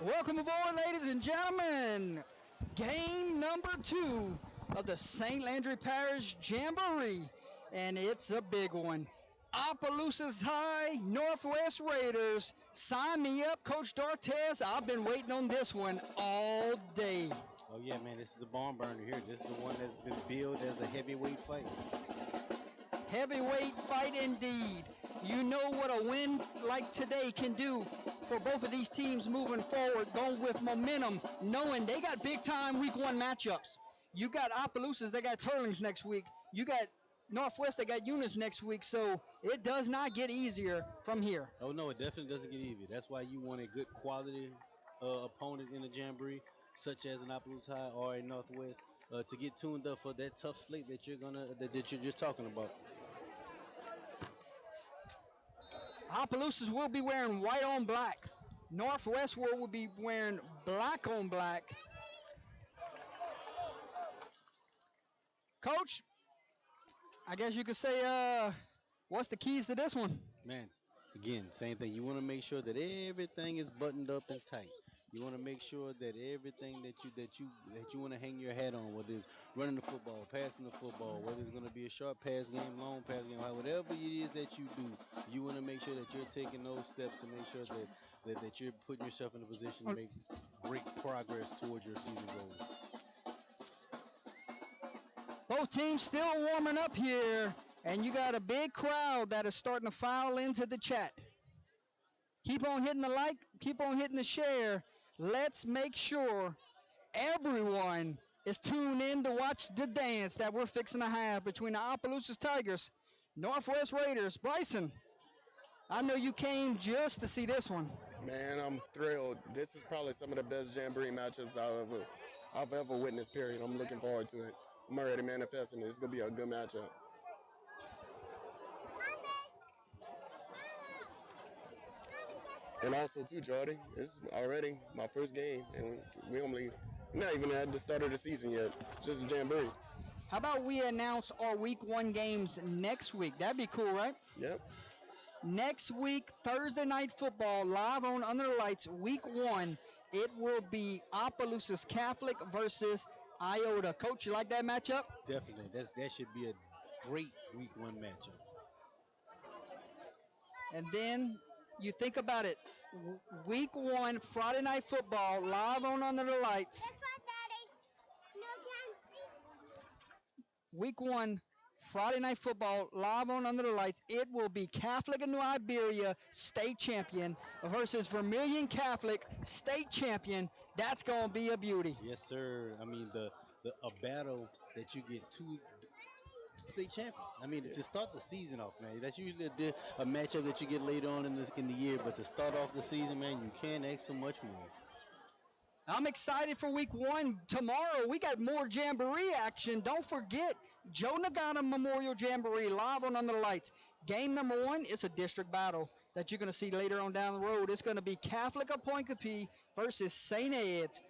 Welcome aboard, ladies and gentlemen. Game number 2 of the St. Landry Parish Jamboree, and it's a big one. Opelousas High, Northwest Raiders. Sign me up, Coach Dartez. I've been waiting on this one all day. Oh yeah, man, this is the barn burner here. This is the one that's been billed as a heavyweight fight. Heavyweight fight indeed. You know what a win like today can do for both of these teams moving forward, going with momentum, knowing they got big time week 1 matchups. You got Opelousas, they got Turlings next week. You got Northwest, they got Eunice next week. So it does not get easier from here. Oh no, it definitely doesn't get easier. That's why you want a good quality opponent in the Jamboree, such as an Opelousas High or a Northwest, to get tuned up for that tough slate that that you're just talking about. Opelousas will be wearing white on black. Northwest will be wearing black on black. Coach, I guess you could say, what's the keys to this one? Man, again, same thing. You want to make sure that everything is buttoned up and tight. You want to make sure that everything that you want to hang your hat on, whether it's running the football, passing the football, whether it's going to be a short pass game, long pass game, whatever it is that you do, you want to make sure that you're taking those steps to make sure that you're putting yourself in a position to make great progress towards your season goals. Both teams still warming up here, and you got a big crowd that is starting to file into the chat. Keep on hitting the like, keep on hitting the share. Let's make sure everyone is tuned in to watch the dance that we're fixing to have between the Opelousas Tigers, Northwest Raiders. Bryson, I know you came just to see this one. Man, I'm thrilled. This is probably some of the best Jamboree matchups I've ever witnessed, period. I'm looking forward to it. I'm already manifesting it. It's going to be a good matchup. And also, too, Jordy, it's already my first game, and we're not even at the start of the season yet. Just a Jamboree. How about we announce our week 1 games next week? That'd be cool, right? Yep. Next week, Thursday Night Football, live on Under the Lights, week 1. It will be Opelousas Catholic versus Iota. Coach, you like that matchup? Definitely, that should be a great week 1 matchup. And then you think about it. Week 1, Friday Night Football, live on Under the Lights. Guess what, Daddy? No can't. Week 1, Friday Night Football, live on Under the Lights. It will be Catholic of New Iberia, state champion, versus Vermilion Catholic, state champion. That's going to be a beauty. Yes, sir. I mean, a battle that you get two state champions. I mean, to start the season off, man, that's usually a matchup that you get later on in the year. But to start off the season, man, you can't ask for much more. I'm excited for week 1. Tomorrow, we got more Jamboree action. Don't forget, Joe Nagata Memorial Jamboree live on Under the Lights. Game number 1 is a district battle that you're going to see later on down the road. It's going to be Catholic of Point Capee versus St. Ed's.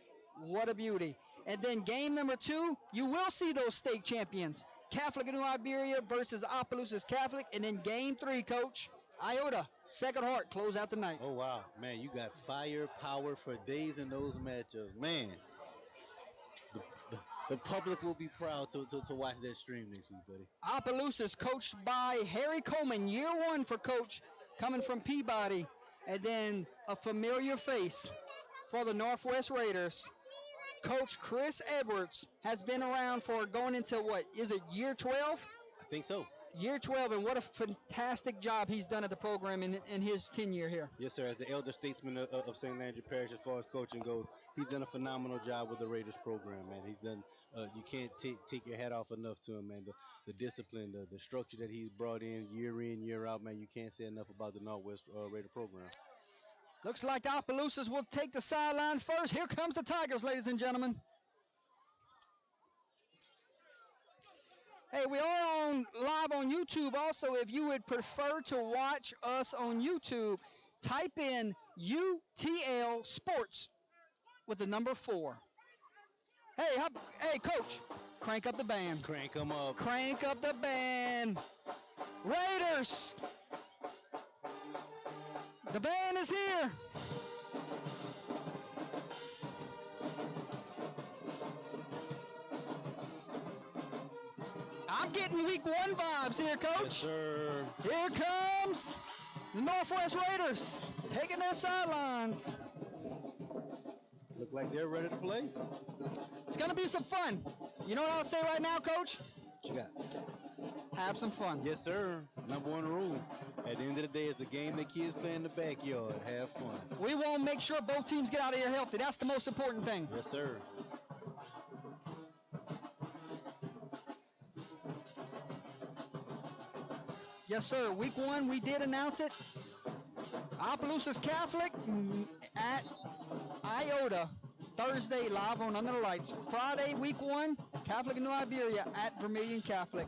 What a beauty. And then game number 2, you will see those state champions. Catholic of New Iberia versus Opelousas Catholic. And then game 3, Coach, Iota, Sacred Heart, close out the night. Oh, wow. Man, you got firepower for days in those matchups. Man, the public will be proud to watch that stream next week, buddy. Opelousas coached by Harry Coleman, year 1 for Coach, coming from Peabody. And then a familiar face for the Northwest Raiders. Coach Chris Edwards has been around for going into what, is it year 12? I think so. Year 12, and what a fantastic job he's done at the program in his tenure here. Yes, sir. As the elder statesman of St. Landry Parish, as far as coaching goes, he's done a phenomenal job with the Raiders program, man. He's done. You can't take your hat off enough to him, man. The discipline, the structure that he's brought in, year out, man. You can't say enough about the Northwest Raider program. Looks like Opelousas will take the sideline first. Here comes the Tigers, ladies and gentlemen. Hey, we are live on YouTube also. If you would prefer to watch us on YouTube, type in UTL Sports with the number 4. Hey, Coach, crank up the band. Crank them up. Crank up the band. Raiders, the band is here. I'm getting week 1 vibes here, Yes, Coach. sir. Here comes the Northwest Raiders taking their sidelines. Look like they're ready to play. It's going to be some fun. You know what I'll say right now, Coach? What you got? Have some fun. Yes, sir. Number one rule. At the end of the day, it's the game that kids play in the backyard. Have fun. We want to make sure both teams get out of here healthy. That's the most important thing. Yes, sir. Yes, sir. Week 1, we did announce it. Opelousas Catholic at Iota. Thursday, live on Under the Lights. Friday, week 1, Catholic in New Iberia at Vermilion Catholic.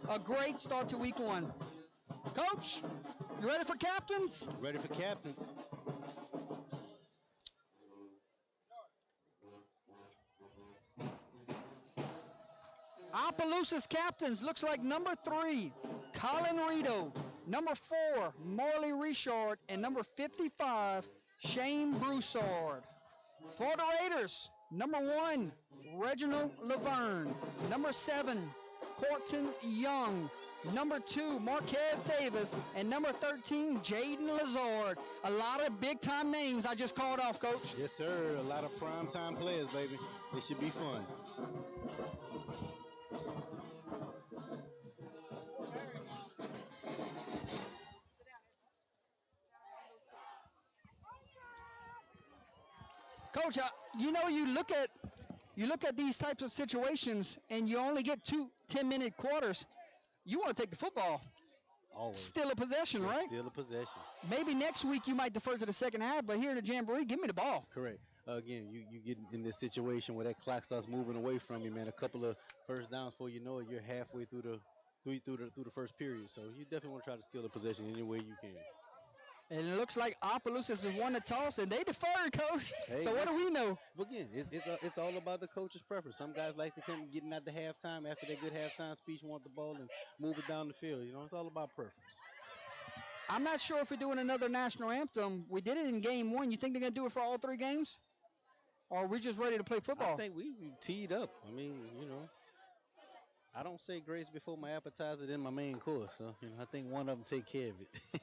A great start to week 1. Coach, you ready for captains? Ready for captains. Opelousas captains looks like number 3, Colin Rito. Number 4, Morley Richard. And number 55, Shane Broussard. For the Raiders, number 1, Reginald Laverne. Number 7, Corton Young. Number 2, Marquez Davis. And number 13, Jaden Lazard. A lot of big-time names I just called off, Coach. Yes, sir. A lot of prime-time players, baby. It should be fun. Coach, you know you look at these types of situations and you only get 2 10-minute quarters. You want to take the football. Always. Still a possession, right? Still a possession. Maybe next week you might defer to the second half, but here in the Jamboree, give me the ball. Correct. Again, you get in this situation where that clock starts moving away from you, man. A couple of first downs before you know it, you're halfway through the first period. So you definitely want to try to steal the possession any way you can. And it looks like Opelousas has won the toss, and they deferred, Coach. Hey, so what do we know? Again, it's all about the coach's preference. Some guys like to come getting at the halftime after their good halftime speech, want the ball and move it down the field. You know, it's all about preference. I'm not sure if we're doing another national anthem. We did it in game 1. You think they're going to do it for all 3 games? Or are we just ready to play football? I think we teed up. I mean, you know, I don't say grace before my appetizer, then my main course. So, you know, I think one of them take care of it.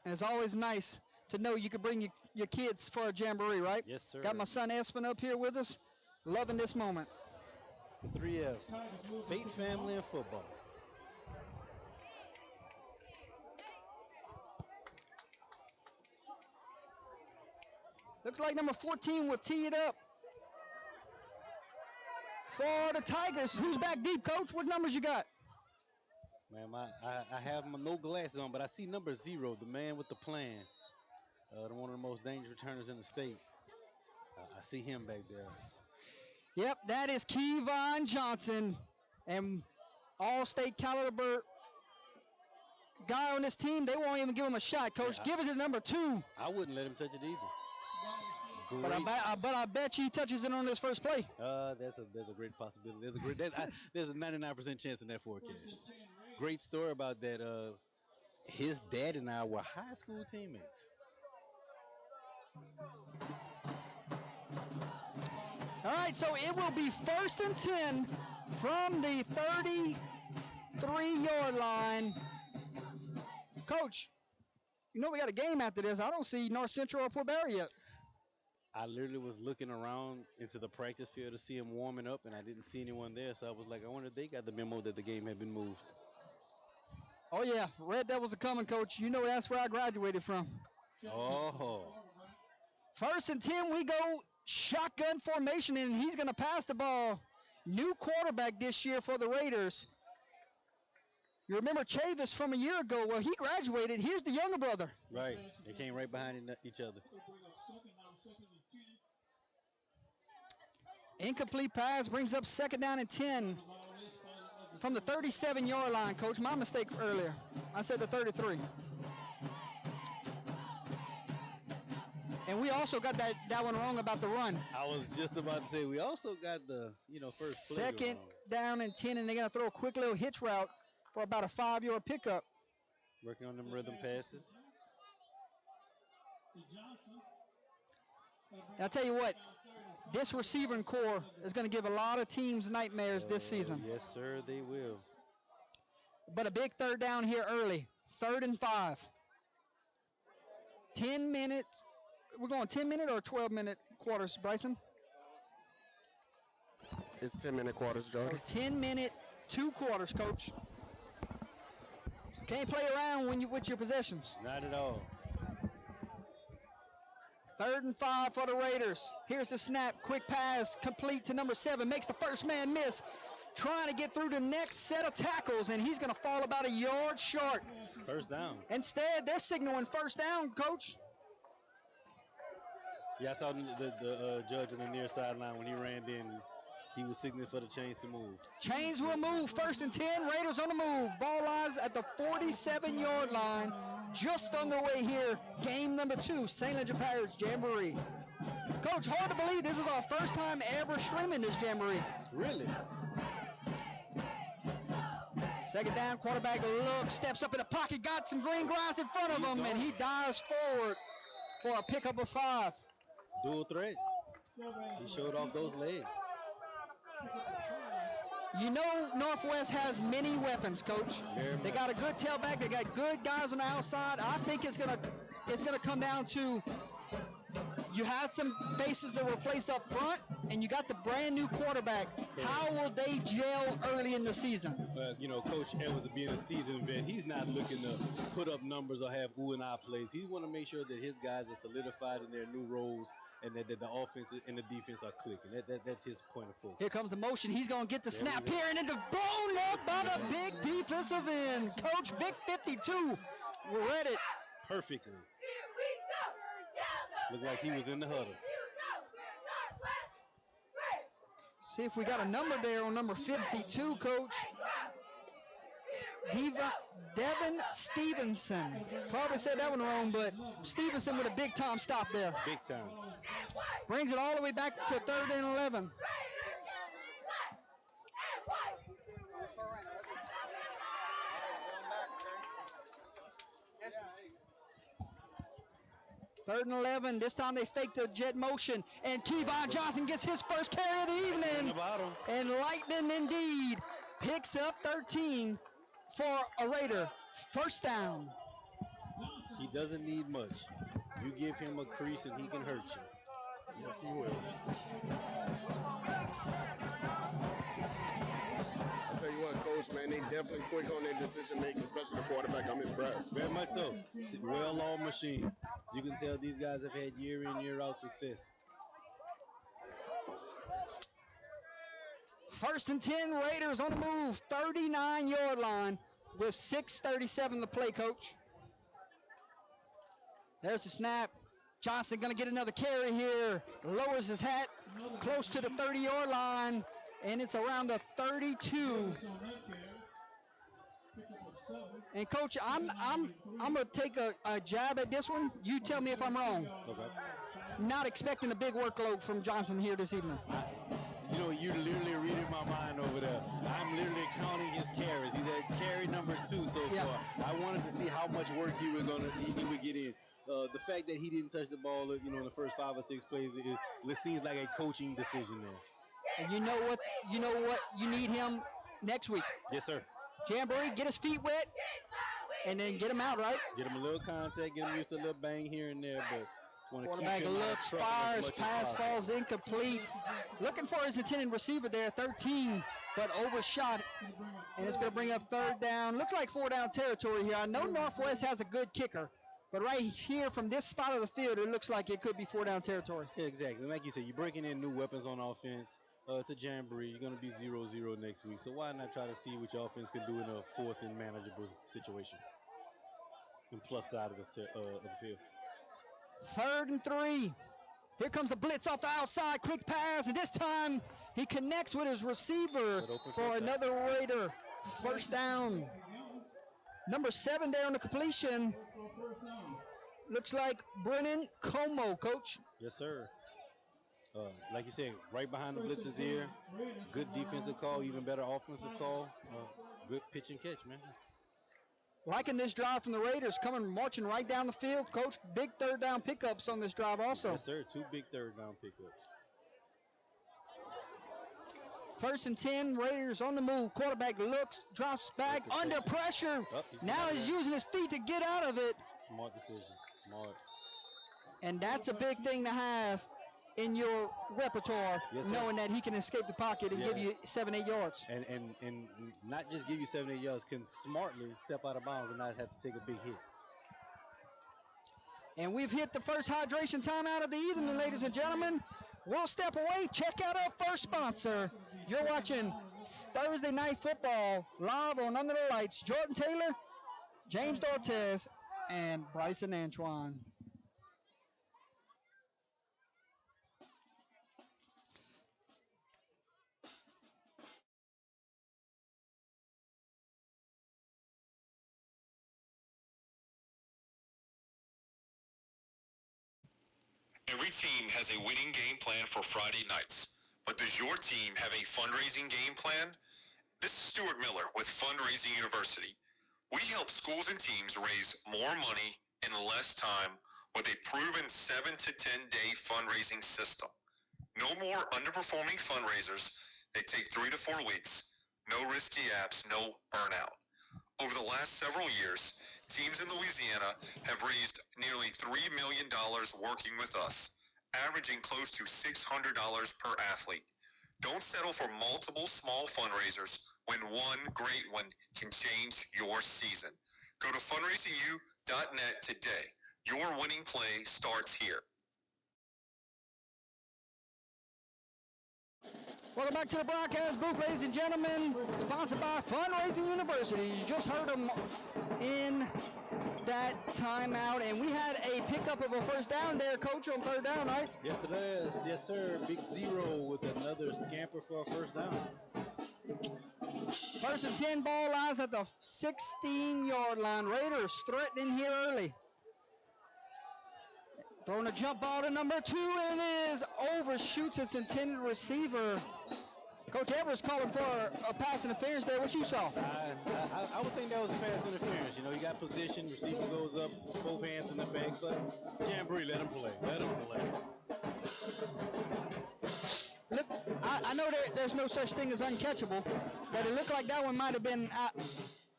And it's always nice to know you can bring your kids for a jamboree, right? Yes, sir. Got my son Espen up here with us. Loving this moment. The 3 F's. Faith, family, and football. Looks like number 14 will tee it up for the Tigers. Who's back deep, Coach? What numbers you got? Man, I have no glasses on, but I see number 0, the man with the plan. One of the most dangerous returners in the state. I see him back there. Yep, that is Kevon Johnson, and all-state caliber guy on this team. They won't even give him a shot, Coach. Yeah, give it to number 2. I wouldn't let him touch it either. But I bet you he touches it on this first play. There's a great possibility. There's a 99% chance in that forecast. Great story about that. His dad and I were high school teammates. All right, so it will be 1st and 10 from the 33-yard line. Coach, you know we got a game after this. I don't see North Central or Port Barry yet. I literally was looking around into the practice field to see him warming up, and I didn't see anyone there. So I was like, I wonder if they got the memo that the game had been moved. Oh, yeah. Red Devils are coming, Coach. You know that's where I graduated from. Oh. 1st and 10, we go shotgun formation, and he's going to pass the ball. New quarterback this year for the Raiders. You remember Chavis from a year ago? Well, he graduated. Here's the younger brother. Right. They came right behind each other. Incomplete pass brings up 2nd down and 10 from the 37-yard line, Coach. My mistake earlier. I said the 33. And we also got that one wrong about the run. I was just about to say we also got the first play Second wrong. down and 10, and they're going to throw a quick little hitch route for about a 5-yard pickup. Working on them rhythm passes. I'll tell you what, this receiving core is going to give a lot of teams nightmares this season. Yes, sir, they will. But a big third down here early. 3rd and 5. 10 minutes. We're going 10-minute or 12-minute quarters, Bryson? It's 10-minute quarters, Jordan. 10-minute, 2 quarters, Coach. Can't play around with your possessions. Not at all. 3rd and 5 for the Raiders. Here's the snap. Quick pass complete to number 7. Makes the first man miss. Trying to get through the next set of tackles, and he's going to fall about a yard short. First down. Instead, they're signaling first down, Coach. Yeah, I saw the judge on the near sideline when he ran in. He was signaling for the chains to move. Chains will move. 1st and 10. Raiders on the move. Ball lies at the 47-yard line. Just underway here. Game number 2. St. Landry Parish Jamboree. Coach, hard to believe this is our first time ever streaming this Jamboree. Really? 2nd down. Quarterback looks, steps up in the pocket, got some green grass in front of him, and he dives forward for a pickup of 5. Dual threat. He showed off those legs. You know Northwest has many weapons, Coach. They got a good tailback. They got good guys on the outside. I think it's gonna come down to you had some faces that were placed up front, and you got the brand new quarterback. How will they gel early in the season? Coach Edwards, being a seasoned vet, he's not looking to put up numbers or have ooh and ah plays. He want to make sure that his guys are solidified in their new roles and that the offense and the defense are clicking. That's his point of focus. Here comes the motion. He's going to get the snap here, and it's blown up by the big defensive end. Coach, Big 52 read it perfectly. Looked like he was in the huddle. See if we got a number there on number 52, Coach. Devin Stevenson. Probably said that one wrong, but Stevenson with a big-time stop there. Big time. Brings it all the way back to 3rd and 11. Third and 11. This time they fake the jet motion, and Kevon Johnson gets his first carry of the evening. And lightning indeed picks up 13 for a Raider. First down. He doesn't need much. You give him a crease and he can hurt you. Yes, he will. I tell you what, Coach, man, they definitely quick on their decision making, especially the quarterback. I'm impressed. Very much so. Well-oiled machine. You can tell these guys have had year in, year out success. 1st and 10, Raiders on the move. 39-yard line with 6:37 to play, Coach. There's the snap. Johnson going to get another carry here. Lowers his hat close to the 30-yard line, and it's around the 32. And Coach, I'm gonna take a jab at this one. You tell me if I'm wrong. Okay. Not expecting a big workload from Johnson here this evening. You're literally reading my mind over there. I'm literally counting his carries. He's at carry number 2 so far. I wanted to see how much work he would get in. The fact that he didn't touch the ball, in the first 5 or 6 plays, it seems like a coaching decision there. And you know what? You need him next week. Yes, sir. Jamboree, get his feet wet, and then get him out, right? Get him a little contact, get him used to a little bang here and there, but want to quarterback looks, fires, pass falls incomplete. Looking for his intended receiver there, 13, but overshot. And it's going to bring up 3rd down. Looks like 4-down territory here. I know Northwest has a good kicker, but right here from this spot of the field, it looks like it could be 4-down territory. Yeah, exactly. Like you said, you're breaking in new weapons on offense. It's a jamboree. You're going to be 0-0 next week. So why not try to see what your offense can do in a 4th and manageable situation? And plus side of the field. 3rd and 3. Here comes the blitz off the outside. Quick pass. And this time he connects with his receiver for another Raider. First down. Number 7 there on the completion. Looks like Brennan Como, Coach. Yes, sir. Like you said, right behind the blitzers here. Good defensive call, even better offensive call. Good pitch and catch, man. Liking this drive from the Raiders, coming marching right down the field. Coach, big third down pickups on this drive also. Yes, sir. 2 big third down pickups. 1st and 10, Raiders on the move. Quarterback looks, drops back, under pressure. Now he's using his feet to get out of it. Smart decision. Smart. And that's a big thing to have in your repertoire, knowing that he can escape the pocket and give you 7-8 yards. And not just give you 7-8 yards, can smartly step out of bounds and not have to take a big hit. And we've hit the first hydration timeout of the evening, ladies and gentlemen. We'll step away. Check out our first sponsor. You're watching Thursday Night Football live on Under the Lights. Jordan Taylor, James Dortez, and Bryson Antoine. Every team has a winning game plan for Friday nights. But does your team have a fundraising game plan? This is Stuart Miller with Fundraising University. We help schools and teams raise more money in less time with a proven 7 to 10 day fundraising system. No more underperforming fundraisers. They take 3 to 4 weeks. No risky apps, no burnout. Over the last several years, teams in Louisiana have raised nearly $3 million working with us, averaging close to $600 per athlete. Don't settle for multiple small fundraisers when one great one can change your season. Go to fundraisingu.net today. Your winning play starts here. Welcome back to the broadcast booth, ladies and gentlemen. Sponsored by Fundraising University. You just heard them in that timeout, and we had a pickup of a first down there, Coach, on third down, right? Yes, it is. Yes, sir. Big zero with another scamper for a first down. 1st and 10, ball lies at the 16-yard line. Raiders threatening here early. Throwing a jump ball to number 2, and it is overshoots its intended receiver. Coach Evers calling for a pass interference there. What you saw? I would think that was a pass interference. You know, you got position, receiver goes up, both hands in the back, but Jamboree, let him play. Let him play. Look, I know there's no such thing as uncatchable, but it looked like that one might have been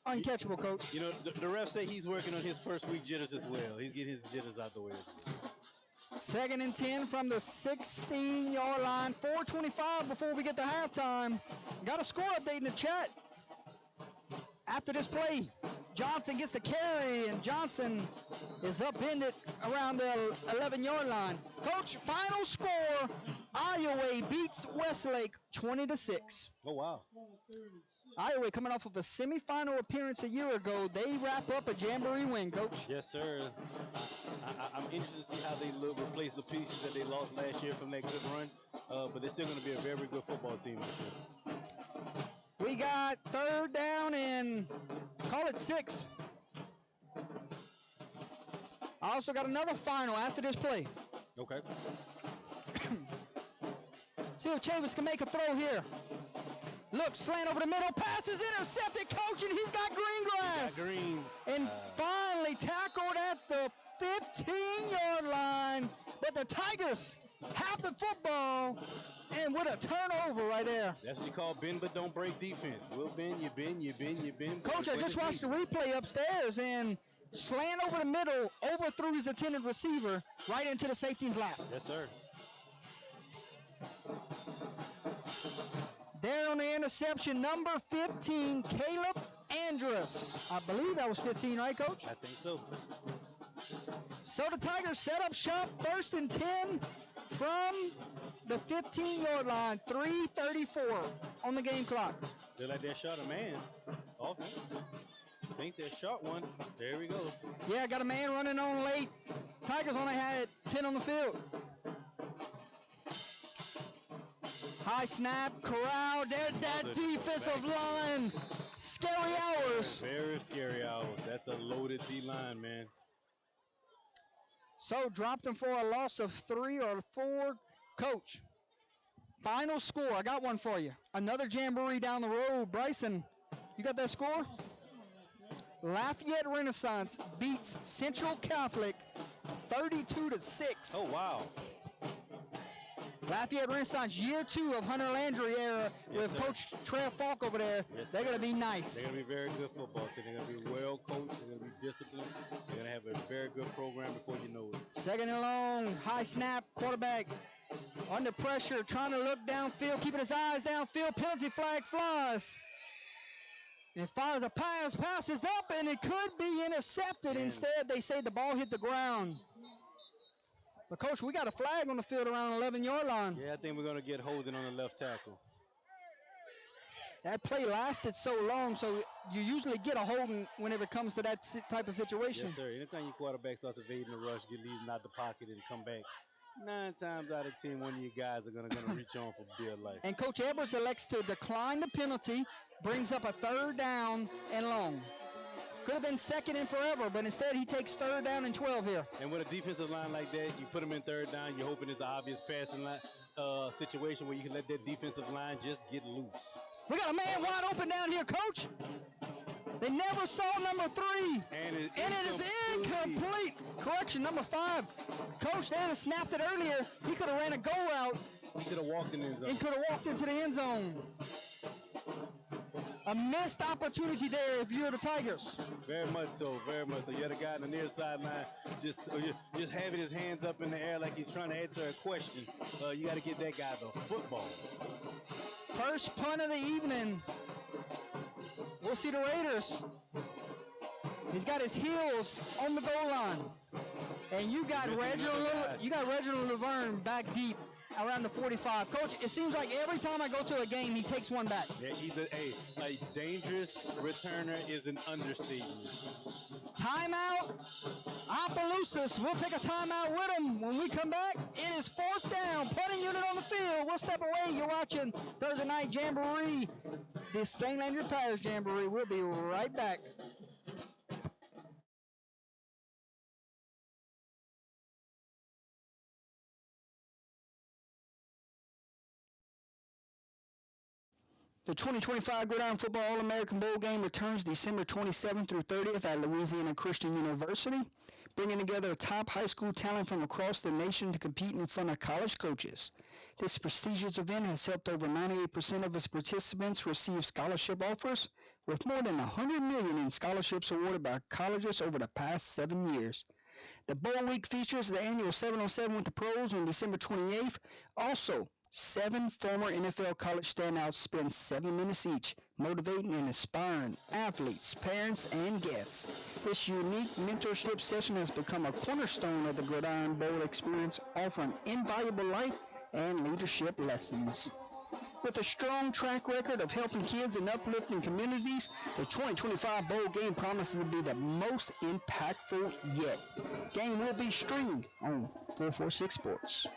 uncatchable, Coach. You know, the ref say he's working on his first week jitters as well. He's getting his jitters out the way. 2nd and 10 from the 16-yard line. 4:25 before we get to halftime. Got a score update in the chat. After this play, Johnson gets the carry, and Johnson is upended around the 11-yard line. Coach, final score, Iowa beats Westlake 20-6. Oh, wow. Iowa coming off of a semifinal appearance a year ago. They wrap up a Jamboree win, Coach. Yes, sir. I'm interested to see how they replace the pieces that they lost last year from that good run. But they're still going to be a very good football team this year. We got third down and call it 6. I also got another final after this play. Okay. See if Chavis can make a throw here. Look, slant over the middle, pass is intercepted, Coach, and he's got green grass. Got green. And finally tackled at the 15-yard line, but the Tigers have the football, and with a turnover right there. That's what you call bend but don't break defense. We'll bend, you bend, you bend, you bend. Coach, I just watched the replay upstairs, and slant over the middle, overthrew his intended receiver right into the safety's lap. Yes, sir. There on the interception, number 15, Caleb Andrus. I believe that was 15, right, Coach? I think so. So the Tigers set up shop, 1st and 10 from the 15-yard line, 3:34 on the game clock. They're like they shot a man. Offense. I think they shot one. There we go. Yeah, got a man running on late. Tigers only had 10 on the field. High snap, corral, there's that defensive line. Scary hours. Very scary hours. That's a loaded D-line, man. So dropped him for a loss of 3 or 4. Coach, final score. I got one for you. Another jamboree down the road. Bryson, you got that score? Lafayette Renaissance beats Central Catholic 32-6. Oh, wow. Lafayette Renaissance, year 2 of Hunter Landry era with sir. Coach Trev Falk over there. Yes, They're sir. going to be nice. They're going to be very good football team. They're going to be well coached. They're going to be disciplined. They're going to have a very good program before you know it. Second and long, high snap, quarterback under pressure, trying to look downfield, keeping his eyes downfield. Penalty flag flies. And fires a pass, passes up, and it could be intercepted. Instead, they say the ball hit the ground. But, Coach, we got a flag on the field around the 11-yard line. Yeah, I think we're going to get holding on the left tackle. That play lasted so long, so you usually get a holding whenever it comes to that type of situation. Yes, sir. Anytime your quarterback starts evading the rush, get leading out the pocket and come back, 9 times out of 10, one of you guys are going to reach on for dear life. And Coach Edwards elects to decline the penalty, brings up a 3rd down and long. Could have been 2nd and forever, but instead he takes 3rd down and 12 here. And with a defensive line like that, you put them in 3rd down, you're hoping it's an obvious passing line, situation where you can let that defensive line just get loose. We got a man wide open down here, Coach. They never saw number 3. And it is incomplete. Correction, number 5. Coach, they had snapped it earlier. He could have ran a go route. He could have walked in the end zone. He could have walked into the end zone. A missed opportunity there if you're the Tigers. Very much so, very much so. You had a guy on the near sideline just having his hands up in the air like he's trying to answer a question. You got to get that guy the football. First punt of the evening. We'll see the Raiders. He's got his heels on the goal line. And you got Reginald Laverne back deep around the 45. Coach, it seems like every time I go to a game, he takes one back. Yeah, a dangerous returner is an understatement. Timeout. Opelousas. We'll take a timeout with him. When we come back, it is 4th down. Punting unit on the field. We'll step away. You're watching Thursday Night Jamboree. This St. Landry Parish Jamboree. We'll be right back. The 2025 Gridiron Football All-American Bowl Game returns December 27th through 30th at Louisiana Christian University, bringing together top high school talent from across the nation to compete in front of college coaches. This prestigious event has helped over 98% of its participants receive scholarship offers, with more than $100 million in scholarships awarded by colleges over the past 7 years. The Bowl Week features the annual 7-on-7 with the pros on December 28th. Also, 7 former NFL college standouts spend 7 minutes each, motivating and inspiring athletes, parents, and guests. This unique mentorship session has become a cornerstone of the Gridiron Bowl experience, offering invaluable life and leadership lessons. With a strong track record of helping kids and uplifting communities, the 2025 Bowl Game promises to be the most impactful yet. Game will be streamed on 446 Sports.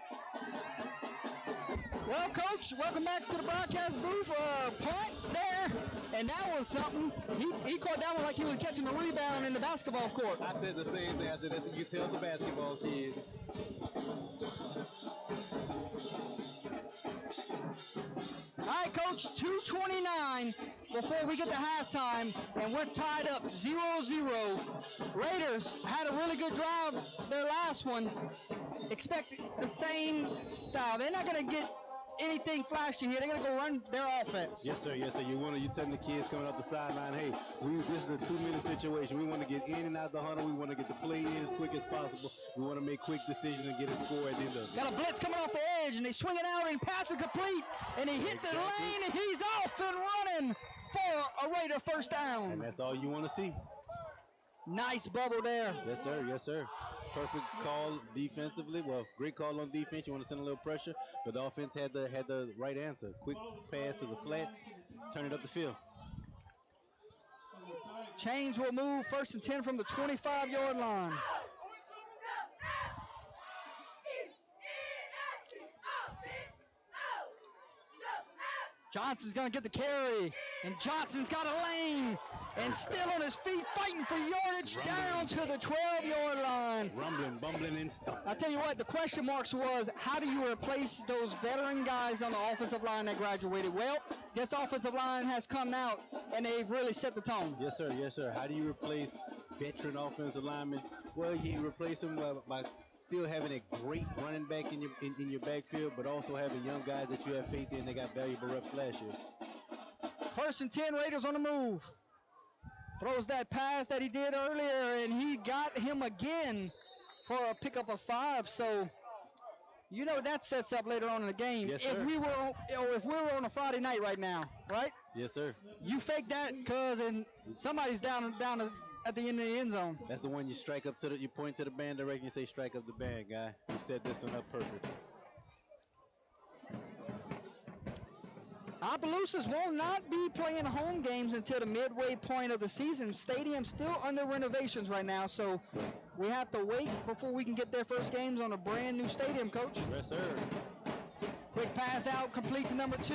Well, Coach, welcome back to the broadcast booth. Punt there, and that was something. He caught that one like he was catching a rebound in the basketball court. I said the same thing. I said, that's what you tell the basketball kids. All right, Coach, 2:29 before we get to halftime, and we're tied up 0-0. Raiders had a really good drive their last one. Expect the same style. They're not going to get anything flashy here. They're going to go run their offense. Yes, sir. Yes, sir. You're telling the kids coming up the sideline, hey, this is a 2-minute situation. We want to get in and out the huddle. We want to get the play in as quick as possible. We want to make quick decisions and get a score at the end of it. Got a blitz coming off the edge, and they swing it out and pass it complete, and he hit the lane, and he's off and running for a Raider first down. And that's all you want to see. Nice bubble there. Yes, sir. Yes, sir. Perfect call defensively. Well, great call on defense. You want to send a little pressure, but the offense had the right answer. Quick pass to the flats, turn it up the field. Chains will move 1st and 10 from the 25-yard line. Johnson's going to get the carry, and Johnson's got a lane, and still on his feet fighting for yardage down to the 12-yard line. line. Rumbling, bumbling, and stumbling. I tell you what, the question marks was, how do you replace those veteran guys on the offensive line that graduated? Well, this offensive line has come out, and they've really set the tone. Yes, sir. Yes, sir. How do you replace veteran offensive linemen? Well, you replace them by still having a great running back in your backfield, but also having young guys that you have faith in. They got valuable reps last year. 1st and 10, Raiders on the move. Throws that pass that he did earlier, and he got him again for a pickup of 5. So, you know that sets up later on in the game. Yes, if sir. we were on a Friday night right now, right? Yes, sir. You fake that, cuz, and somebody's down at the end of the end zone. That's the one you strike up you point to the band directly and say, strike up the band, guy. You set this one up perfect. Opelousas will not be playing home games until the midway point of the season. Stadium's still under renovations right now, so we have to wait before we can get their first games on a brand new stadium, Coach. Yes, sir. Quick pass out, complete to number 2.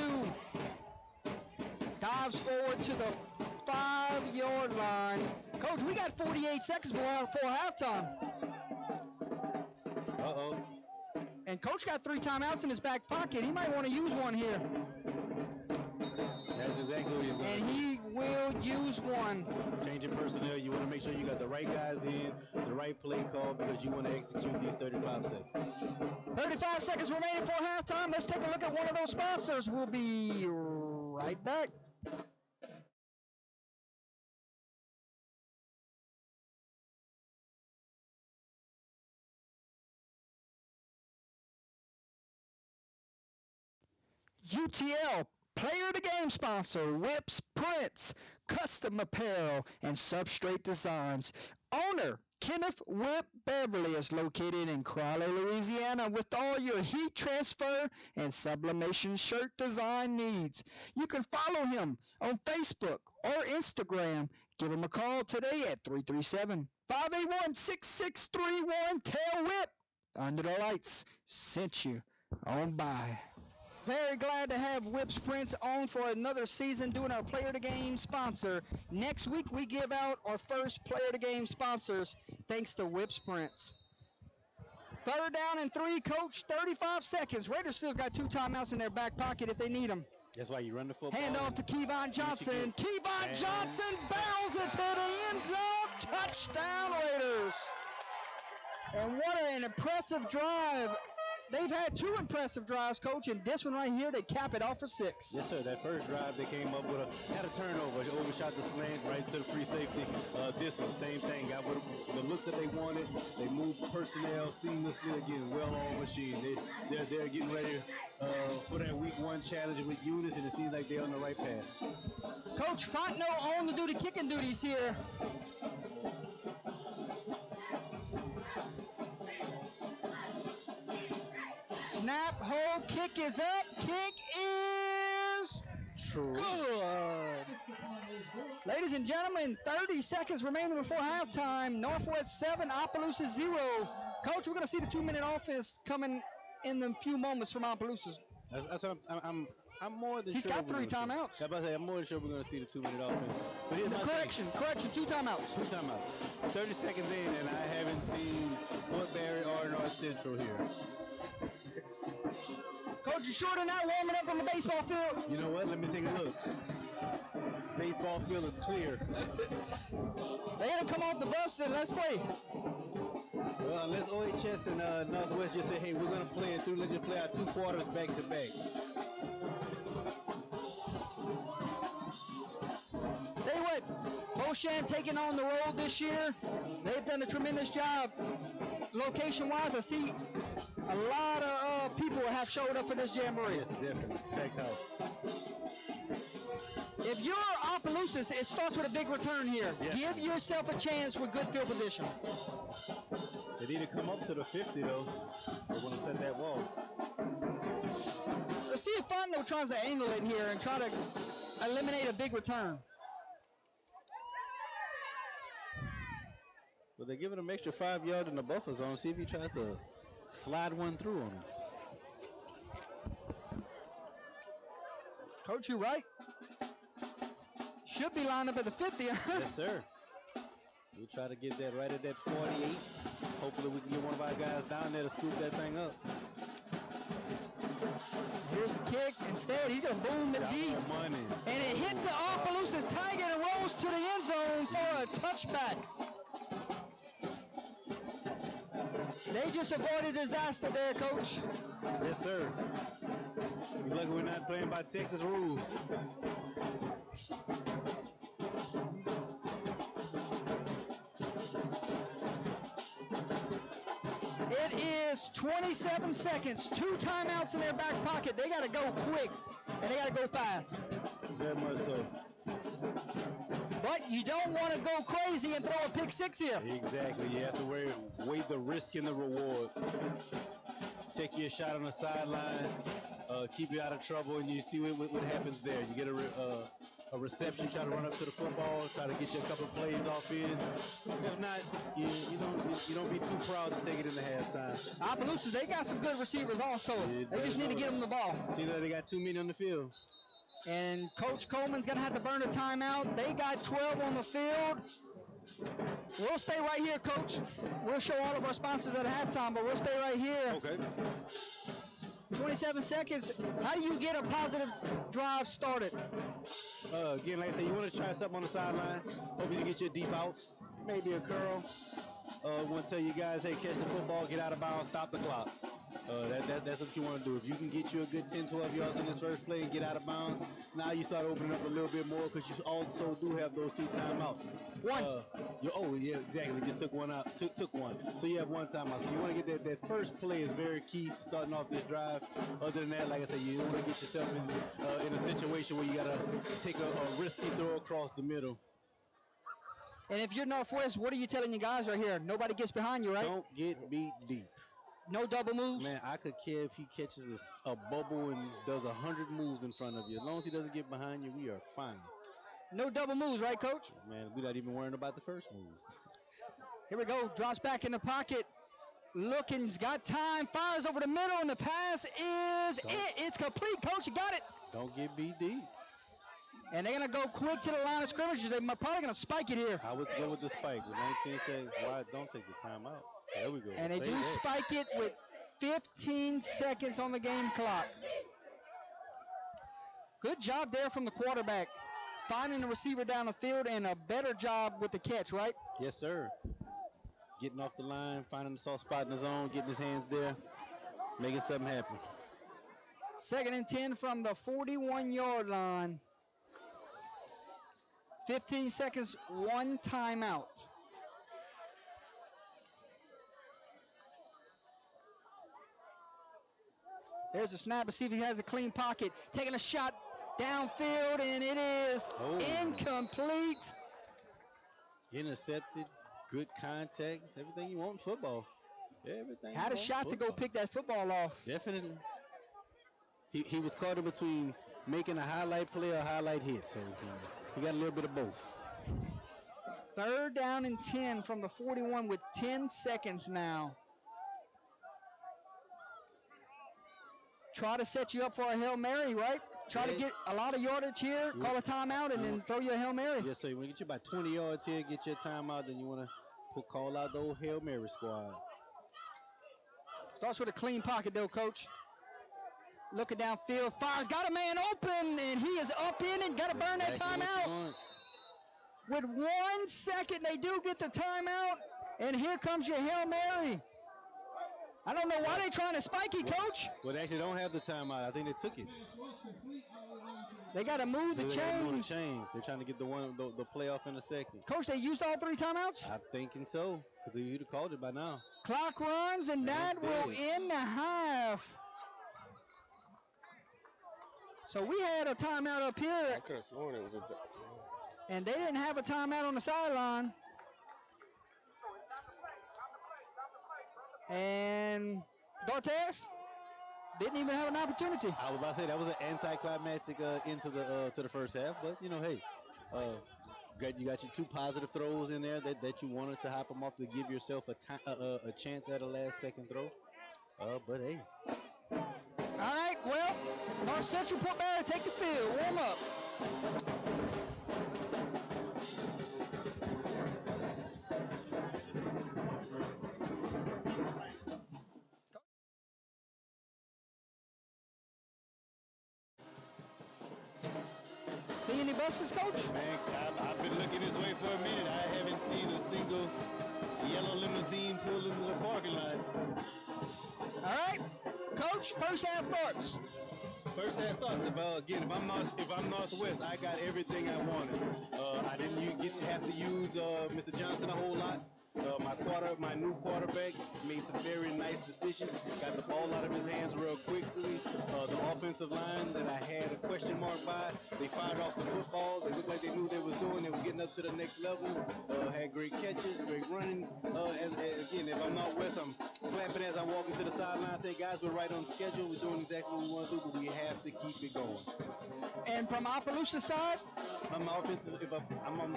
Dives forward to the 5-yard line. Coach, we got 48 seconds before halftime. Uh-oh. And Coach got 3 timeouts in his back pocket. He might want to use one here. That's exactly what he's going to do. And he will use one. Changing personnel, you want to make sure you got the right guys in, the right play call, because you want to execute these 35 seconds. 35 seconds remaining for halftime. Let's take a look at one of those sponsors. We'll be right back. UTL, player of the game sponsor, Whips Prints, Custom Apparel, and Substrate Designs. Owner, Kenneth Whip Beverly, is located in Crowley, Louisiana, with all your heat transfer and sublimation shirt design needs. You can follow him on Facebook or Instagram. Give him a call today at 337-581-6631. Tell Whip Under the Lights sent you on by. Very glad to have Whips Prints on for another season doing our Player of the Game sponsor. Next week, we give out our first Player of the Game sponsors thanks to Whips Prints. 3rd down and 3, Coach, 35 seconds. Raiders still got 2 timeouts in their back pocket if they need them. That's why you run the football. Hand off to Kevon Johnson. Kevon Johnson barrels into the end zone. Touchdown, Raiders. And what an impressive drive. They've had 2 impressive drives, Coach, and this one right here, they cap it off for 6. Yes, sir. That first drive, they came up with had a turnover. They overshot the slant right to the free safety. This one, same thing. Got with the looks that they wanted. They moved personnel seamlessly. Again, well-oiled machine. They're getting ready for that week 1 challenge with Eunice, and it seems like they're on the right path. Coach Fontenot on the duty kicking duties here. Snap, hold, kick is up. Kick is good. Ladies and gentlemen, 30 seconds remaining before halftime. Northwest 7, Opelousas 0. Coach, we're going to see the 2-minute offense coming in the few moments from Opelousas. I'm more than He's sure. got 3 timeouts. I'm more than sure we're going to see the 2-minute offense. But here's my Correction, 2 timeouts. 2 timeouts. 30 seconds in, and I haven't seen Woodbury or North Central here. Coach, you sure they're not warming up on the baseball field? You know what? Let me take a look. Baseball field is clear. They're going to come off the bus and let's play. Well, unless OHS and Northwest just say, hey, we're going to play it through. Let's just play our 2 quarters back to back. Tell you what, Boshan taking on the road this year. They've done a tremendous job. Location-wise, I see a lot of people have showed up for this jamboree. Yes, definitely. Packed house. If you're Opelousas, it starts with a big return here. Yeah. Give yourself a chance with good field position. They need to come up to the 50, though. They want to set that wall. Let's see if Fontenot tries to angle it here and try to eliminate a big return. But they're giving him extra 5 yards in the buffer zone. See if he tries to slide one through on him. Coach, you right. Should be lined up at the 50. Yes, sir. We try to get that right at that 48. Hopefully we can get one of our guys down there to scoop that thing up. Here's the kick. Instead, he's going to boom it deep. Money. And it hits the Opelousas Tiger and rolls to the end zone for a touchback. They just avoided disaster there, Coach. Yes, sir. You're lucky we're not playing by Texas rules. It is 27 seconds, 2 timeouts in their back pocket. They got to go quick, and they got to go fast. Very much so. But you don't want to go crazy and throw a pick six here. Exactly. You have to weigh the risk and the reward. Take your shot on the sideline, keep you out of trouble, and you see what happens there. You get a reception, try to run up to the football, try to get you a couple of plays off in. If not, you don't be too proud to take it into halftime. Opelousas, they got some good receivers also. Yeah, they just need to get them the ball. See that they got too many on the field. And Coach Coleman's going to have to burn a timeout. They got 12 on the field. We'll stay right here, Coach. We'll show all of our sponsors at halftime, but we'll stay right here. Okay. 27 seconds. How do you get a positive drive started? Again, like I said, you want to try something on the sideline. Hopefully you get your deep out. Maybe a curl. I want to tell you guys, hey, catch the football, get out of bounds, stop the clock. That's what you want to do. If you can get you a good 10, 12 yards in this first play and get out of bounds, now you start opening up a little bit more because you also do have those 2 timeouts. One. Yeah, exactly. Just took one out. Took one. So you have 1 timeout. So you want to get that first play is very key to starting off this drive. Other than that, like I said, you don't want to get yourself in a situation where you got to take a risky throw across the middle. And if you're Northwest, what are you telling your guys right here? Nobody gets behind you, right? Don't get beat deep. No double moves? Man, I could care if he catches a bubble and does 100 moves in front of you. As long as he doesn't get behind you, we are fine. No double moves, right, Coach? Man, we're not even worrying about the first move. Here we go. Drops back in the pocket. Looking, he's got time. Fires over the middle, and the pass is it. It's complete, Coach. You got it. Don't get beat deep. And they're going to go quick to the line of scrimmage. They're probably going to spike it here. I would go with the spike. With 19 said, why don't take the timeout? There we go. And they do spike it with 15 seconds on the game clock. Good job there from the quarterback. Finding the receiver down the field and a better job with the catch, right? Yes, sir. Getting off the line, finding the soft spot in the zone, getting his hands there, making something happen. 2nd and 10 from the 41-yard line. 15 seconds, 1 timeout. There's a snap to see if he has a clean pocket. Taking a shot downfield, and it is incomplete. Intercepted, good contact, everything you want in football. Everything. Had a shot to go pick that football off. Definitely. He was caught in between making a highlight play or a highlight hit, so he got a little bit of both. 3rd down and 10 from the 41 with 10 seconds now. Try to set you up for a Hail Mary, right? Try to get a lot of yardage here, call a timeout, and then throw you a Hail Mary. Yes, sir. You want to get you about 20 yards here, get your timeout, then you want to call out the old Hail Mary squad. Starts with a clean pocket, though, Coach. Looking downfield, fires, got a man open, and he is up in it. Got to burn that timeout. With 1 second, they do get the timeout, and here comes your Hail Mary. I don't know why they're trying to spike it, Coach. Well, they actually don't have the timeout. I think they took it. They got to move the chains. They're trying to get the playoff in a second. Coach, they used all 3 timeouts? I'm thinking so, because you'd have called it by now. Clock runs, and that will end the half. So we had a timeout up here. I could have sworn it was and they didn't have a timeout on the sideline. And Dortes didn't even have an opportunity. I was about to say that was an anticlimactic into the first half, but hey, you got your 2 positive throws in there that you wanted to hop them off to give yourself a chance at a last-second throw. But hey. All right, well, North Central Port Barry, take the field, warm up. any buses, Coach? Man, I've been looking this way for a minute. I haven't seen a single yellow limousine pull into the parking lot. All right, Coach, first half thoughts. First half thoughts. If I'm Northwest, I got everything I wanted. I didn't get to have to use Mr. Johnson a whole lot. My new quarterback made some very nice decisions. Got the ball out of his hands real quickly. The offensive line that I had a question mark by, they fired off the football. They looked like they knew what they was doing. They were getting up to the next level. Had great catches, great running. Again, if I'm Northwest, I'm clapping as I walk into the sideline, saying, "Guys, we're right on schedule. We're doing exactly what we want to do, but we have to keep it going." And from Opelousas side, I'm offensive. I'm on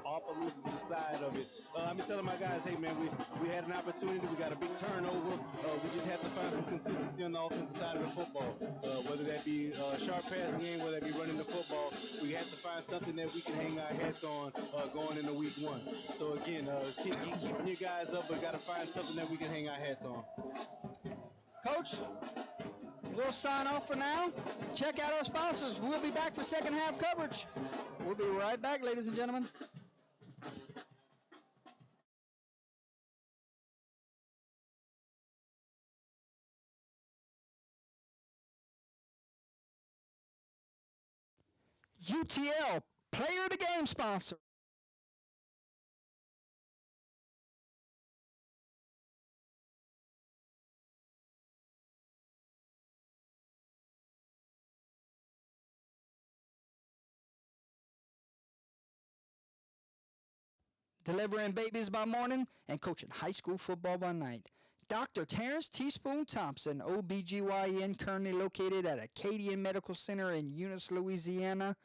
Opelousas side of it, I've been telling my guys, hey man, we had an opportunity. We got a big turnover. We just have to find some consistency on the offensive side of the football. Whether that be sharp passing game, whether that be running the football, we have to find something that we can hang our hats on going into week one. So again, keeping you guys up, but got to find something that we can hang our hats on. Coach, we'll sign off for now. Check out our sponsors. We'll be back for second half coverage. We'll be right back, ladies and gentlemen. UTL, player of the game sponsor. Delivering babies by morning and coaching high school football by night. Dr. Terrence Teaspoon Thompson, OBGYN, currently located at Acadian Medical Center in Eunice, Louisiana,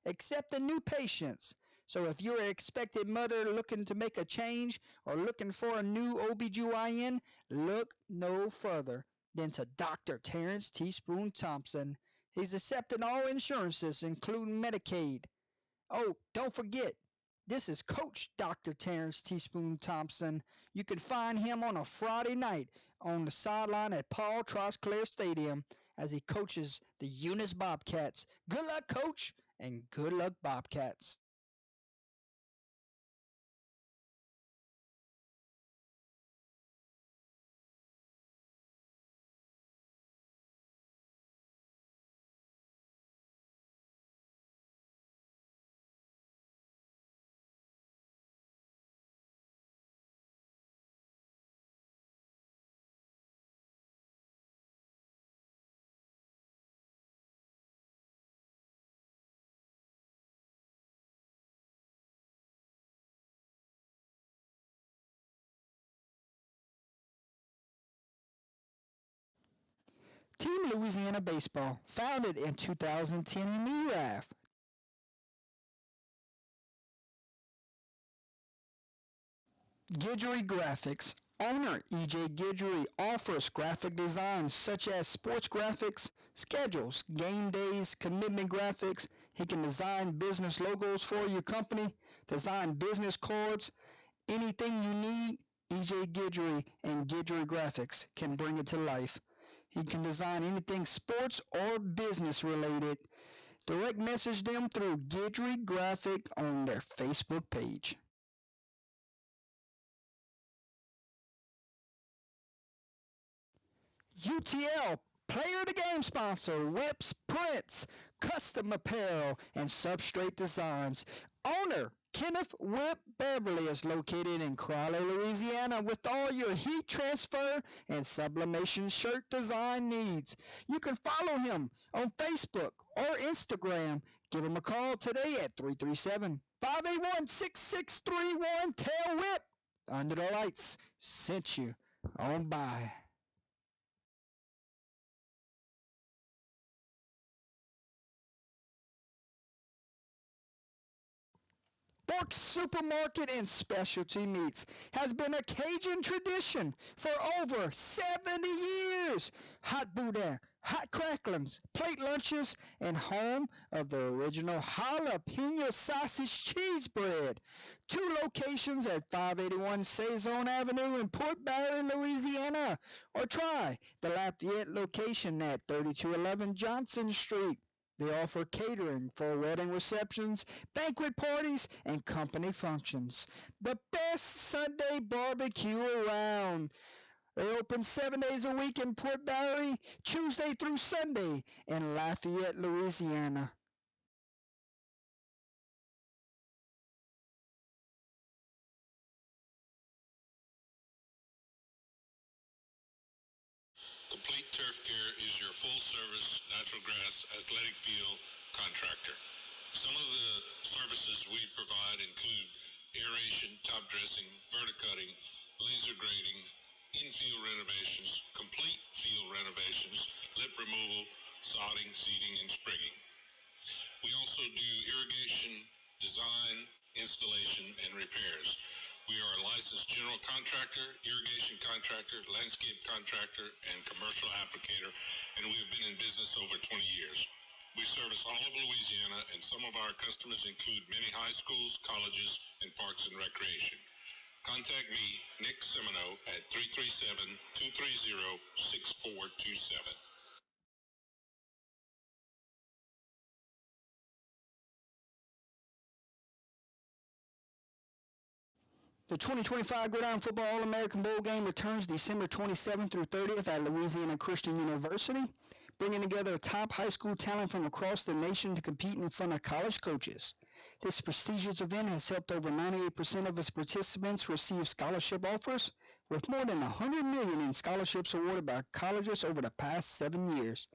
accepting new patients. So if you're an expected mother looking to make a change or looking for a new OBGYN, look no further than to Dr. Terrence Teaspoon Thompson. He's accepting all insurances, including Medicaid. Oh, don't forget, this is Coach Dr. Terrence Teaspoon Thompson. You can find him on a Friday night on the sideline at Paul Trosclair Stadium as he coaches the Eunice Bobcats. Good luck, Coach, and good luck, Bobcats. Team Louisiana Baseball, founded in 2010 in ERAF. Guidry Graphics. Owner E.J. Guidry offers graphic designs such as sports graphics, schedules, game days, commitment graphics. He can design business logos for your company, design business cards, anything you need. E.J. Guidry and Guidry Graphics can bring it to life. He can design anything sports or business related. Direct message them through Guidry Graphic on their Facebook page. UTL, player of the game sponsor, whips, prints, custom apparel, and substrate designs. Owner, Kenneth Whip Beverly is located in Crowley, Louisiana with all your heat transfer and sublimation shirt design needs. You can follow him on Facebook or Instagram. Give him a call today at 337-581-6631. Tell Whip Under the Lights sent you on by. Bork's Supermarket and Specialty Meats has been a Cajun tradition for over 70 years. Hot boudin, hot cracklings, plate lunches, and home of the original jalapeno sausage cheese bread. 2 locations at 581 Saison Avenue in Port Barre, Louisiana. Or try the Lafayette location at 3211 Johnson Street. They offer catering for wedding receptions, banquet parties, and company functions. The best Sunday barbecue around. They open 7 days a week in Port Barre, Tuesday through Sunday in Lafayette, Louisiana. Complete Turf Care is your full-service natural grass athletic field contractor. Some of the services we provide include aeration, top dressing, verticutting, laser grading, infield renovations, complete field renovations, lip removal, sodding, seeding, and sprigging. We also do irrigation, design, installation, and repairs. We are a licensed general contractor, irrigation contractor, landscape contractor, and commercial applicator, and we have been in business over 20 years. We service all of Louisiana, and some of our customers include many high schools, colleges, and parks and recreation. Contact me, Nick Semino, at 337-230-6427. The 2025 Gridiron Football All-American Bowl game returns December 27th through 30th at Louisiana Christian University, bringing together top high school talent from across the nation to compete in front of college coaches. This prestigious event has helped over 98% of its participants receive scholarship offers, with more than $100 million in scholarships awarded by colleges over the past 7 years.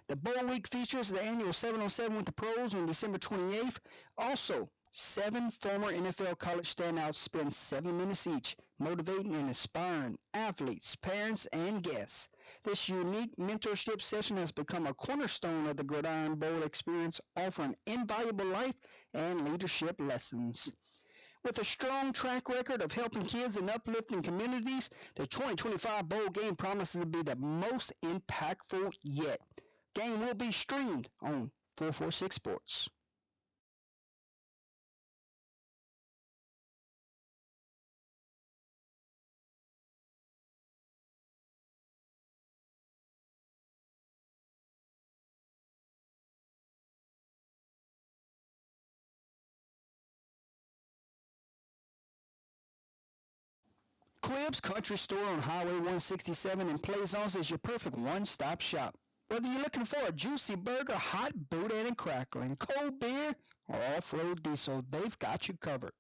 The Bowl Week features the annual 7-on-7 with the pros on December 28th. Also, 7 former NFL college standouts spend 7 minutes each, motivating and inspiring athletes, parents, and guests. This unique mentorship session has become a cornerstone of the Gridiron Bowl experience, offering invaluable life and leadership lessons. With a strong track record of helping kids and uplifting communities, the 2025 Bowl game promises to be the most impactful yet. Game will be streamed on 446 Sports. Quibb's Country Store on Highway 167 in Plaisance is your perfect one-stop shop. Whether you're looking for a juicy burger, hot boudin and crackling, cold beer, or off-road diesel, they've got you covered.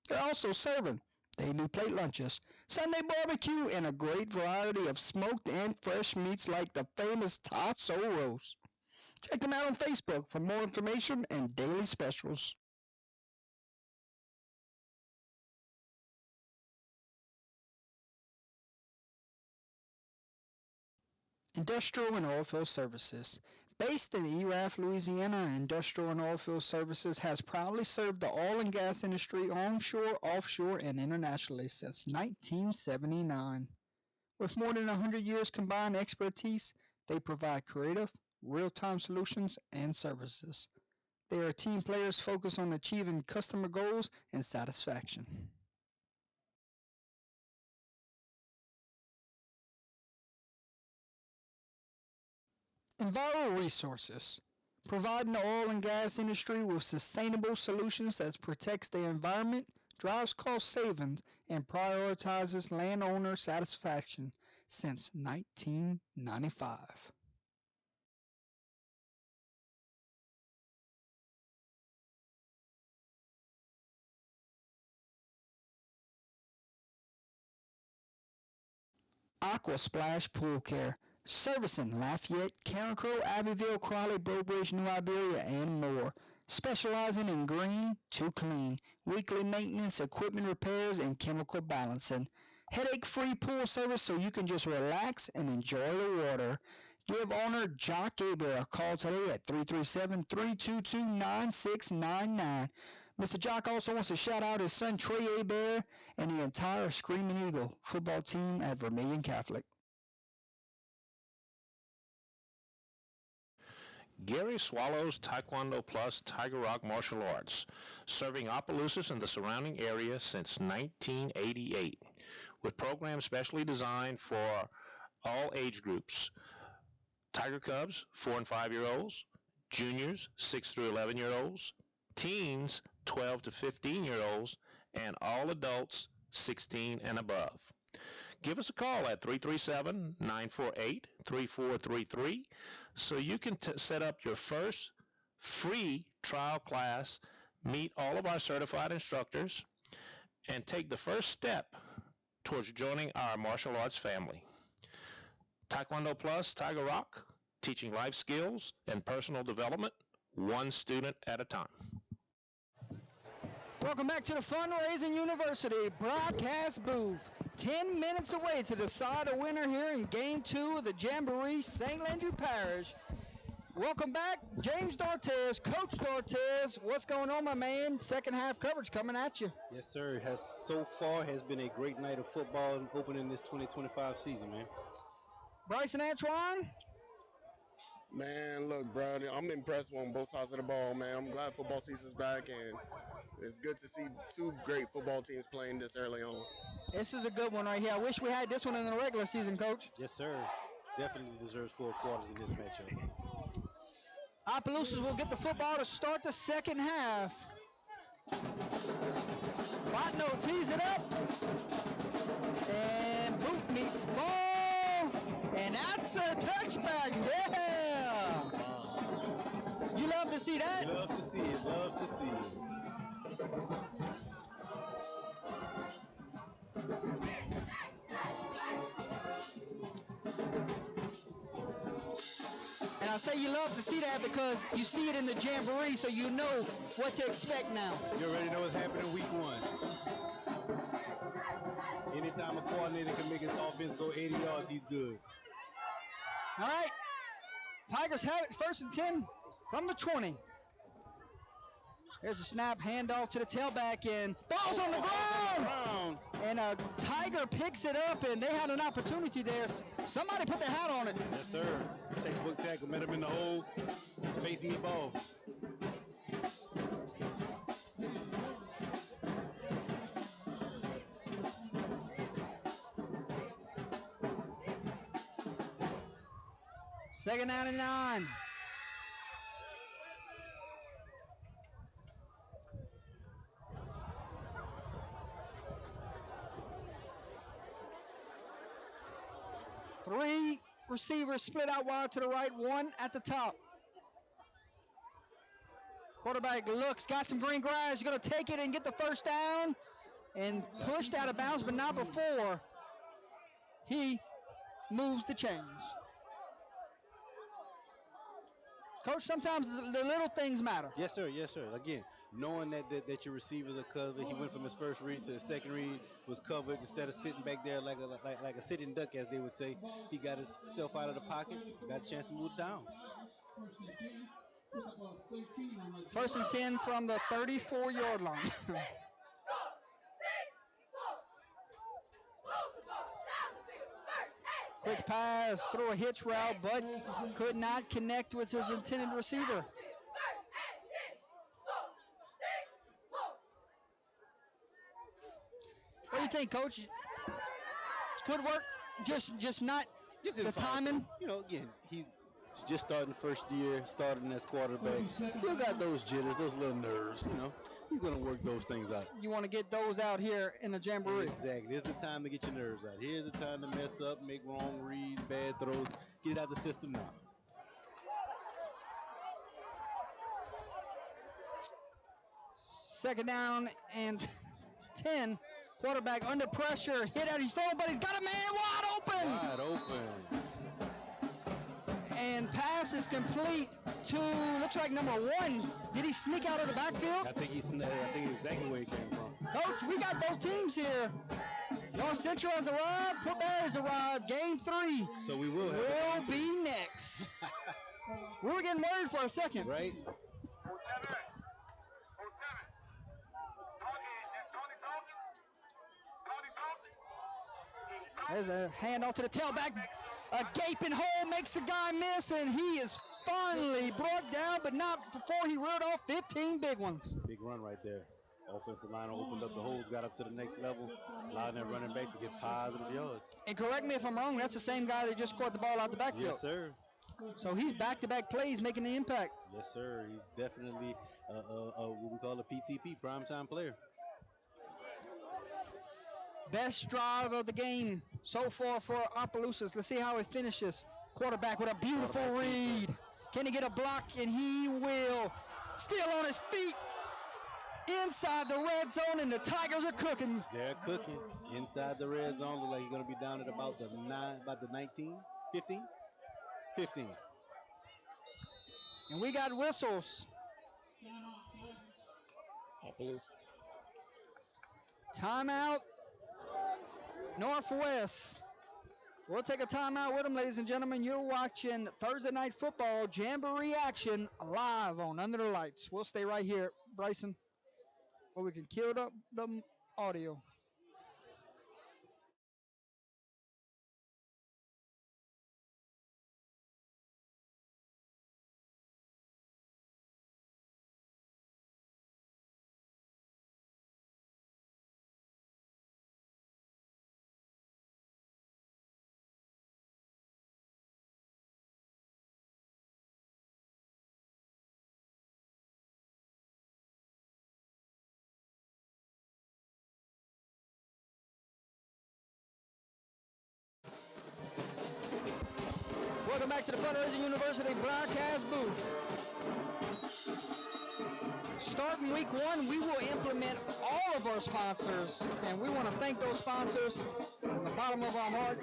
They're also serving daily plate lunches, Sunday barbecue, and a great variety of smoked and fresh meats like the famous tasso roast. Check them out on Facebook for more information and daily specials. Industrial and Oilfield Services. Based in Erath, Louisiana, Industrial and Oilfield Services has proudly served the oil and gas industry onshore, offshore, and internationally since 1979. With more than 100 years combined expertise, they provide creative, real-time solutions and services. They are team players focused on achieving customer goals and satisfaction. Enviro Resources, providing the oil and gas industry with sustainable solutions that protects the environment, drives cost savings, and prioritizes landowner satisfaction since 1995. Aqua Splash Pool Care, servicing Lafayette, Carencro, Abbeville, Crawley, Breaux Bridge, New Iberia, and more. Specializing in green to clean, weekly maintenance, equipment repairs, and chemical balancing. Headache-free pool service so you can just relax and enjoy the water. Give owner Jock Gabriel a call today at 337-322-9699. Mr. Jock also wants to shout out his son Trey Abear and the entire Screaming Eagle football team at Vermilion Catholic. Gary Swallows Taekwondo Plus Tiger Rock Martial Arts, serving Opelousas and the surrounding area since 1988, with programs specially designed for all age groups. Tiger Cubs, 4 and 5 year olds, juniors 6 through 11-year-olds, teens 12 to 15-year-olds, and all adults 16 and above. Give us a call at 337-948-3433 so you can set up your first free trial class, meet all of our certified instructors, and take the first step towards joining our martial arts family. Taekwondo Plus Tiger Rock, teaching life skills and personal development, one student at a time. Welcome back to the Fundraising University broadcast booth. 10 minutes away to decide a winner here in Game 2 of the Jamboree, St. Landry Parish. Welcome back, James Dortez, Coach Dortez. What's going on, my man? Second half coverage coming at you. Yes, sir. So far has been a great night of football opening this 2025 season, man. Bryson Antoine? Man, look, bro, I'm impressed on both sides of the ball, man. I'm glad football season's back, and it's good to see two great football teams playing this early on. This is a good one right here. I wish we had this one in the regular season, Coach. Yes, sir. Definitely deserves 4 quarters in this matchup. Opelousas will get the football to start the second half. Botno tees it up. And boot meets ball. And that's a touchback. Yeah. You love to see that? Love to see it. Love to see it. And I say you love to see that because you see it in the Jamboree, so you know what to expect now. You already know what's happening week 1. Anytime a coordinator can make his offense go 80 yards, he's good. All right. Tigers have it, 1st and 10 from the 20. There's a snap, handoff to the tailback, and ball's on the ground. And Tiger picks it up, and they had an opportunity there. Somebody put their hat on it. Yes, sir. Textbook tackle, met him in the hole, face me ball. Second down and 9. Three receivers split out wide to the right, one at the top. Quarterback looks, got some green grass. You're going to take it and get the first down. And pushed out of bounds, but not before he moves the chains. Coach, sometimes the little things matter. Yes, sir. Yes, sir. Again, knowing that your receivers are covered, he went from his first read to his second read, was covered. Instead of sitting back there like a sitting duck, as they would say, he got himself out of the pocket, got a chance to move downs. 1st and 10 from the 34-yard line. Quick pass, threw a hitch route, but could not connect with his intended receiver. What do you think, Coach? Footwork, just not the timing? You know, again, he's just starting first year, starting as quarterback. Still got those jitters, those little nerves, you know. He's going to work those things out. You want to get those out here in the Jamboree. Exactly. This is the time to get your nerves out. Here's the time to mess up, make wrong reads, bad throws. Get it out of the system now. Second down and 10. Quarterback under pressure, hit out, he's throwing, but he's got a man wide open. Wide open. And pass is complete to, looks like number 1. Did he sneak out of the backfield? I think exactly where he came from. Coach, we got both teams here. North Central has arrived, Port Barre has arrived. Game 3 So we will be next. We were getting worried for a second. Right? There's a handoff to the tailback. A gaping hole makes the guy miss, and he is finally brought down, but not before he reared off 15 big ones. Big run right there. Offensive line opened up the holes, got up to the next level, allowing that running back to get positive yards. And correct me if I'm wrong, that's the same guy that just caught the ball out the backfield. Yes, sir. So he's back-to-back plays making the impact. Yes, sir. He's definitely what we call a PTP, primetime player. Best drive of the game so far for Opelousas. Let's see how it finishes. Quarterback with a beautiful read. Can he get a block? And he will. Still on his feet. Inside the red zone, and the Tigers are cooking. They're cooking inside the red zone. Look like he's going to be down at about the 19, 15, 15. And we got whistles. Opelousas. Timeout. Northwest. We'll take a timeout with them, ladies and gentlemen. You're watching Thursday Night Football Jamboree action live on Under the Lights. We'll stay right here, Bryson, or we can kill the audio. Welcome back to the Fundraising University broadcast booth. Starting week one, we will implement all of our sponsors, and we want to thank those sponsors from the bottom of our heart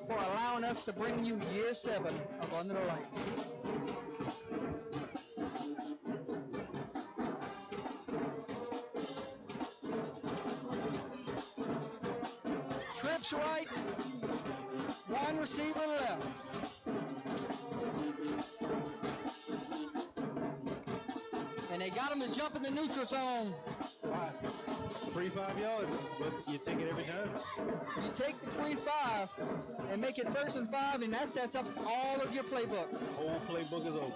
for allowing us to bring you year 7 of Under the Lights. Trips right, one receiver left. And they got him to jump in the neutral zone. 5 yards. You take it every time. You take the free 5 and make it 1st and 5, and that sets up all of your playbook. Whole playbook is open.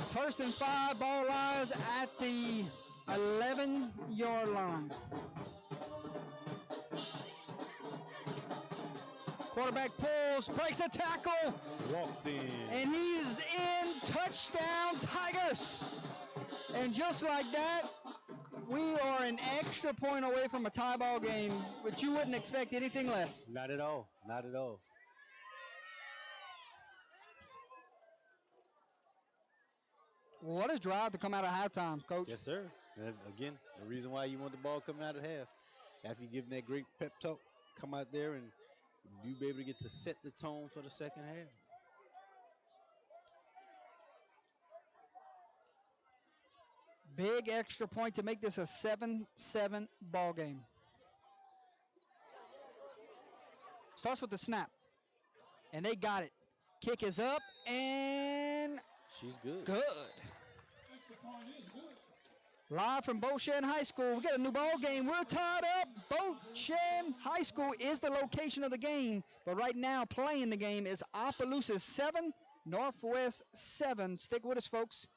First and 5, ball lies at the 11-yard line. Quarterback pulls, breaks a tackle, walks in, and he's in. Touchdown, Tigers! And just like that, we are an extra point away from a tie ball game, but you wouldn't expect anything less. Not at all. Not at all. What a drive to come out of halftime, Coach. Yes, sir. And again, the reason why you want the ball coming out of half. After you give them that great pep talk, come out there and you be able to get to set the tone for the second half. Big extra point to make this a 7-7 ball game. Starts with the snap. And they got it. Kick is up, and she's good. Good. Live from Beauchesne High School, we got a new ball game. We're tied up. Beauchesne High School is the location of the game, but right now playing the game is Opelousas 7, Northwest 7. Stick with us, folks.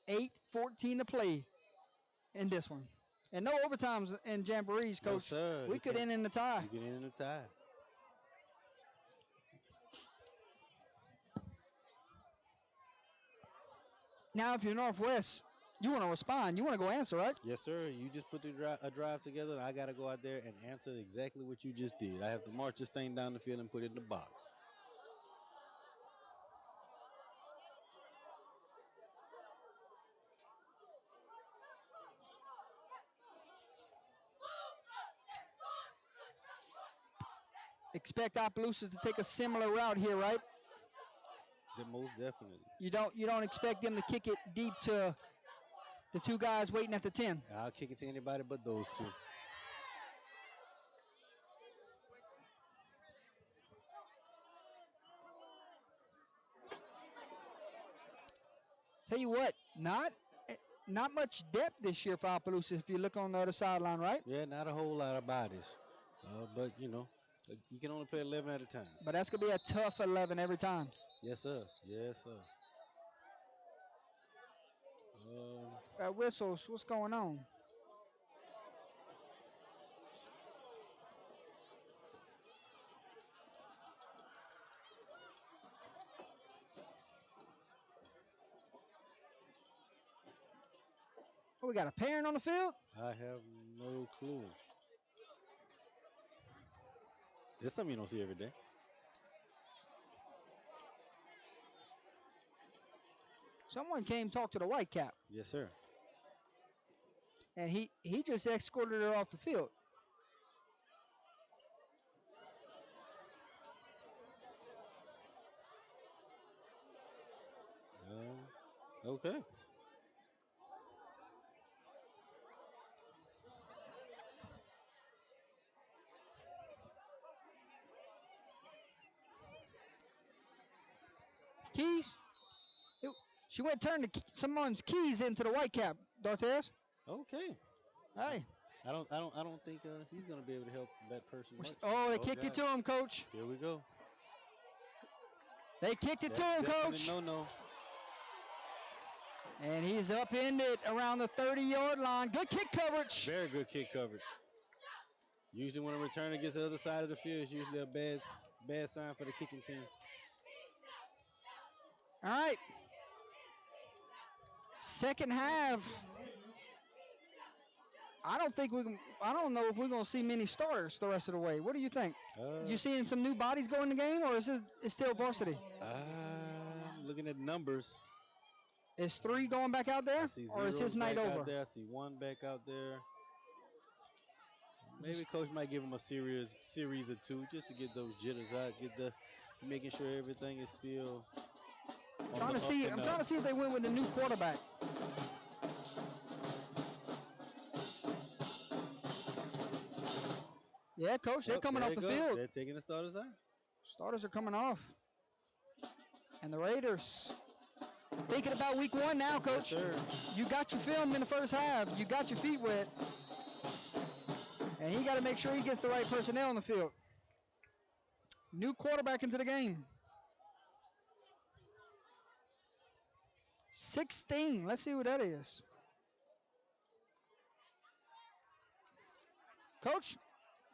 8:14 to play in this one. And no overtimes in Jamborees, Coach. No, sir. We could end in the tie. You get in the tie. Now, if you're Northwest, you want to respond. You want to go answer, right? Yes, sir. You just put a drive together, and I got to go out there and answer exactly what you just did. I have to march this thing down the field and put it in the box. Expect Opelousas to take a similar route here, right? Most definitely. You don't expect them to kick it deep to the two guys waiting at the 10. I'll kick it to anybody but those two. Tell you what, not much depth this year for Opelousas if you look on the other sideline, right? Yeah, not a whole lot of bodies. But, you can only play 11 at a time. But that's going to be a tough 11 every time. Yes, sir. Yes, sir. whistles. What's going on? Oh, we got a parent on the field. I have no clue. It's something you don't see every day. Someone came talk to the white cap, Yes, sir. and he just escorted her off the field. Okay. Keys. She went turn someone's keys into the white cap. Dortez. Okay. Hey. I don't think he's gonna be able to help that person much. Oh, they kicked it to him, coach. Here we go. They kicked it to him, coach. No. And he's upended around the 30-yard line. Good kick coverage. Very good kick coverage. Usually when a returner gets to the other side of the field, it's usually a bad sign for the kicking team. All right. Second half. I don't know if we're gonna see many starters the rest of the way. What do you think? You seeing some new bodies go in the game, or is it still varsity? I'm looking at numbers. Is 3 going back out there, I see or is his night over? out there. I see 1 back out there. Maybe coach might give him a series or 2 just to get those jitters out, making sure everything is still. I'm trying to see if they went with the new quarterback. Yeah, coach, they're coming off the field. They're taking the starters out. Starters are coming off. And the Raiders thinking about week 1 now, coach. Yes, sir. You got your film in the first half. You got your feet wet. And he got to make sure he gets the right personnel on the field. New quarterback into the game. 16. Let's see who that is. Coach,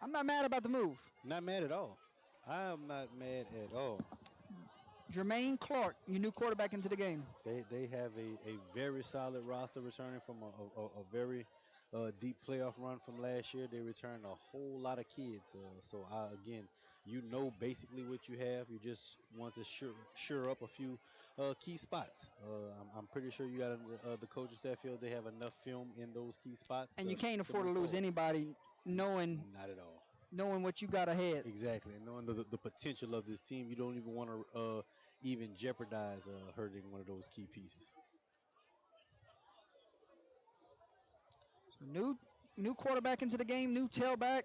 I'm not mad about the move. Not mad at all. I'm not mad at all. Jermaine Clark, your new quarterback into the game. They have a very solid roster returning from a very deep playoff run from last year. They returned a whole lot of kids. Again, you know basically what you have. You just want to sure up a few key spots. I'm pretty sure you got the coaching staff feel they have enough film in those key spots. And you can't afford to lose anybody knowing. Not at all. Knowing what you got ahead. Exactly. And knowing the potential of this team, you don't even want to even jeopardize hurting one of those key pieces. So new quarterback into the game, new tailback.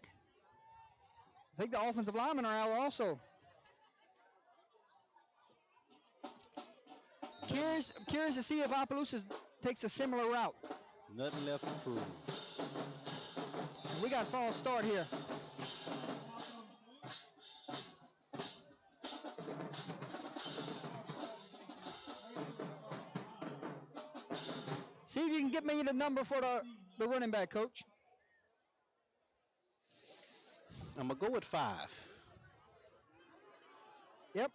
I think the offensive linemen are out also. Curious to see if Opelousas takes a similar route. Nothing left to prove. We got a false start here. See if you can get me the number for the running back, coach. I'm going to go with 5. Yep.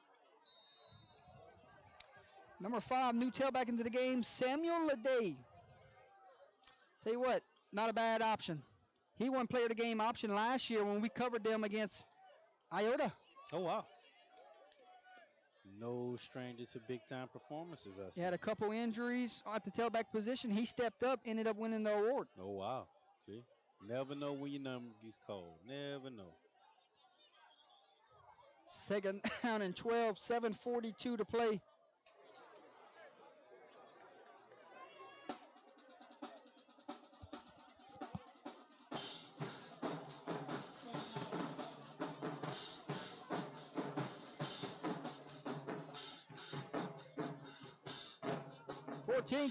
Number 5, new tailback into the game, Samuel Leday. Tell you what, not a bad option. He won player of the game option last year when we covered them against Iota. Oh, wow. No stranger to big-time performances, I see. He had a couple injuries at the tailback position. He stepped up, ended up winning the award. Oh, wow. See? Never know when your number gets called. Never know. Second down and 12, 7:42 to play.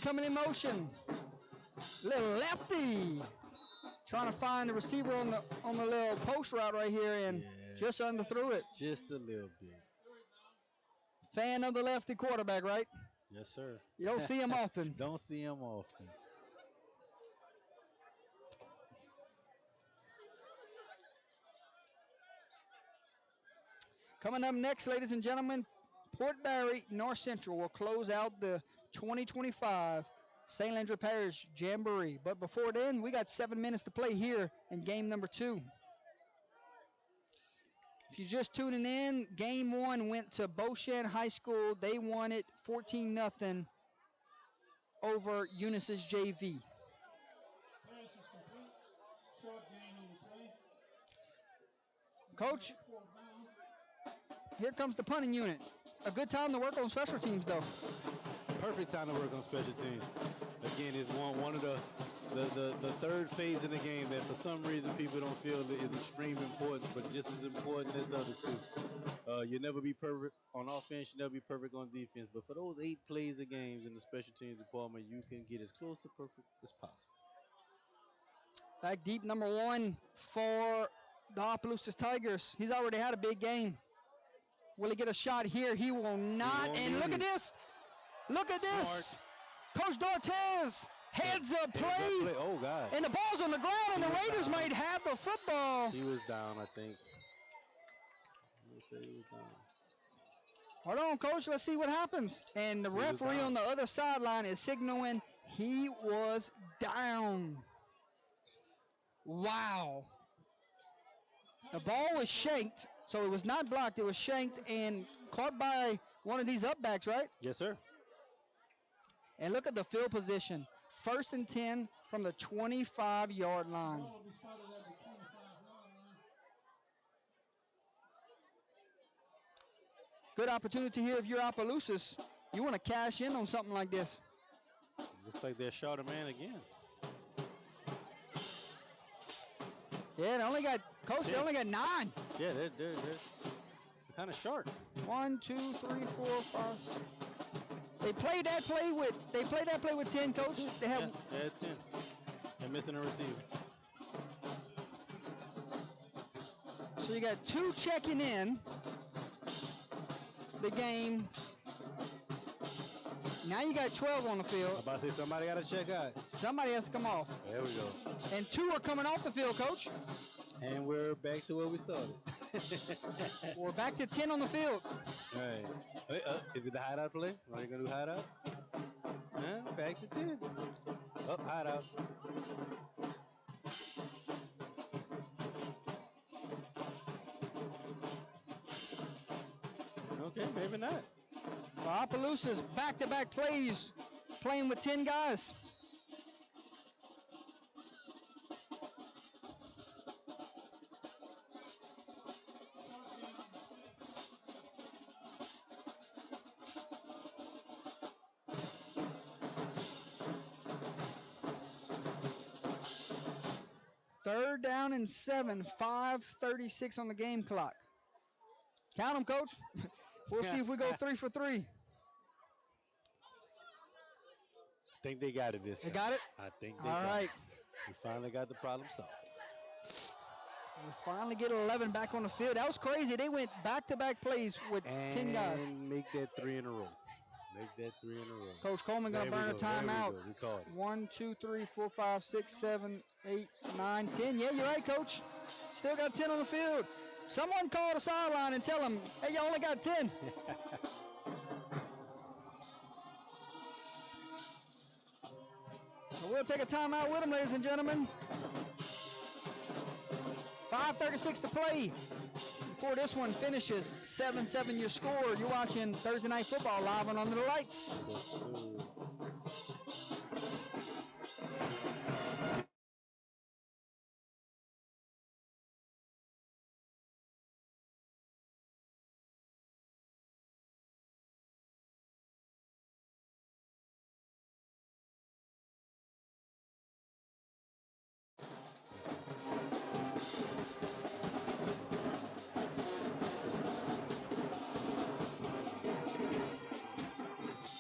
Coming in motion. Little lefty. Trying to find the receiver on the little post route right here and just underthrew it. Just a little bit. Fan of the lefty quarterback, right? Yes, sir. You don't see him often. Don't see him often. Coming up next, ladies and gentlemen, Port Barry North Central will close out the 2025 St. Landry Parish Jamboree. But before then, we got 7 minutes to play here in game number 2. If you're just tuning in, game 1 went to Beauchamp High School. They won it 14-0 over Unisys JV. Coach, here comes the punting unit. A good time to work on special teams, though. Perfect time to work on special teams. Again, it's one of the third phase in the game that for some reason people don't feel is extremely important, but just as important as the other two. You'll never be perfect on offense, you'll never be perfect on defense, but for those 8 plays of games in the special teams department, you can get as close to perfect as possible. Back deep, number 1 for the Opelousas Tigers. He's already had a big game. Will he get a shot here? He will not. And look at this. Look at this. Coach Dortez heads up play. Oh, God. And the ball's on the ground, and the Raiders might have the football. He was down, I think. Let's say he was down. Hold on, Coach. Let's see what happens. And the referee on the other sideline is signaling he was down. Wow. The ball was shanked, so it was not blocked. It was shanked and caught by one of these upbacks, right? Yes, sir. And look at the field position. 1st and 10 from the 25-yard line. Good opportunity here if you're Opelousas. You want to cash in on something like this. Looks like they're short a man again. Yeah, they only got, Coach, they only got 9. Yeah, they're kind of short. 1, 2, 3, 4, 5. They played that play with 10, Coach. They have 10. They're missing a receiver. So you got 2 checking in the game. Now you got 12 on the field. I'm about to say somebody got to check out. Somebody has to come off. There we go. And 2 are coming off the field, Coach. And we're back to where we started. We're back to 10 on the field. All right. Is it the hideout play? Are you going to do hideout? Back to 10. Oh, hideout. Okay, maybe not. Opelousas back-to-back plays, playing with 10 guys. Third down and 7, 5:36 on the game clock. Count them, Coach. We'll see if we go 3 for 3. I think they got it this time. They got it? I think they All got right. it. We finally got the problem solved. We finally get 11 back on the field. That was crazy. They went back-to-back plays with 10 guys. And make that 3 in a row. Make that 3 in a row. Coach Coleman going to burn a timeout. We called it. 1, 2, 3, 4, 5, 6, 7, 8, 9, 10. Yeah, you're right, Coach. Still got 10 on the field. Someone call the sideline and tell them, hey, you only got 10. So we'll take a timeout with them, ladies and gentlemen. 5:36 to play before this one finishes. 7-7 your score. You're watching Thursday Night Football live on Under the Lights.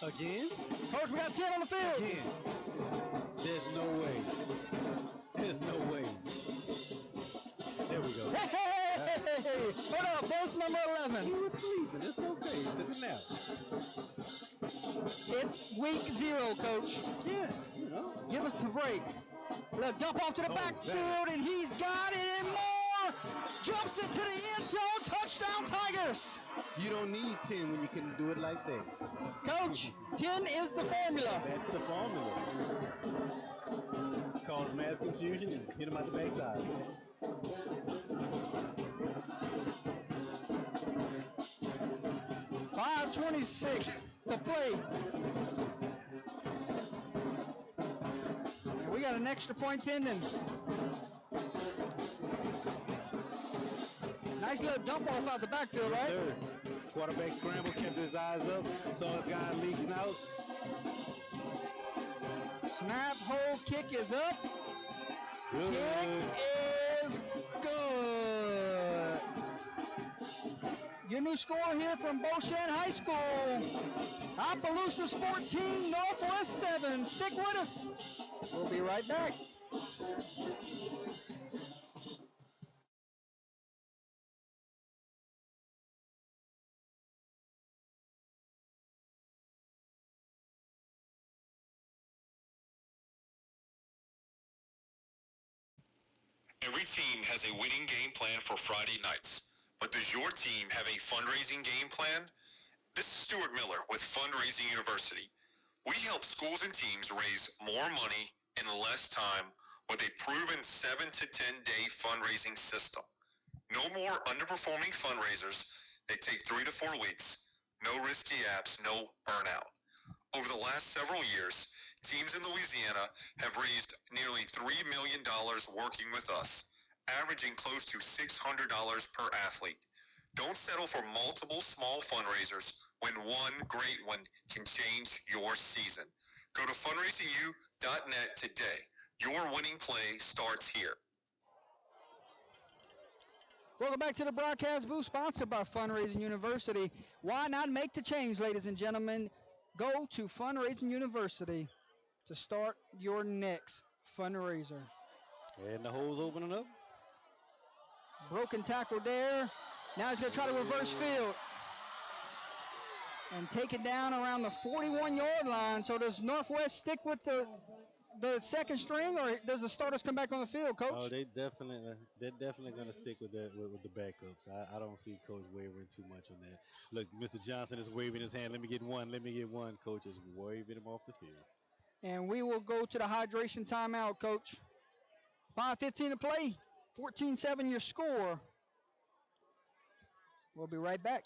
Again? Coach, we got 10 on the field. Again. There's no way. There's no way. There we go. Hey, hold up, that's number 11. He was sleeping. It's okay. He took a nap. It's week 0, Coach. Yeah, you know. Give us a break. Look, dump off to the backfield, and he's got it and more. Jumps it to the end zone. Touchdown, Tigers. You don't need 10 when you can do it like that. Coach, 10 is the formula. That's the formula. Cause mass confusion and hit him out the backside. .526 to play. And we got an extra point pending. Nice little dump off out the backfield, right? Sir. Quarterback scramble, kept his eyes up, saw his guy leaking out. Snap, hold, kick is up. Good. Kick is good. Your new score here from Beauchamp High School. Opelousas 14, Northwest 7. Stick with us. We'll be right back. Every team has a winning game plan for Friday nights. But does your team have a fundraising game plan? This is Stuart Miller with Fundraising University. We help schools and teams raise more money in less time with a proven 7 to 10 day fundraising system. No more underperforming fundraisers. They take 3 to 4 weeks. No risky apps, no burnout. Over the last several years, teams in Louisiana have raised nearly $3 million working with us, averaging close to $600 per athlete. Don't settle for multiple small fundraisers when one great one can change your season. Go to fundraisingu.net today. Your winning play starts here. Welcome back to the broadcast booth, sponsored by Fundraising University. Why not make the change, ladies and gentlemen? Go to Fundraising University to start your next fundraiser. And the hole's opening up. Broken tackle there. Now he's going to try to reverse field and take it down around the 41-yard line. So does Northwest stick with the second string, or does the starters come back on the field, Coach? Oh, they're definitely going to stick with that with the backups. I don't see Coach wavering too much on that. Look, Mr. Johnson is waving his hand. Let me get one. Coach is waving him off the field. And we will go to the hydration timeout, Coach. 5:15 to play. 14-7 your score. We'll be right back.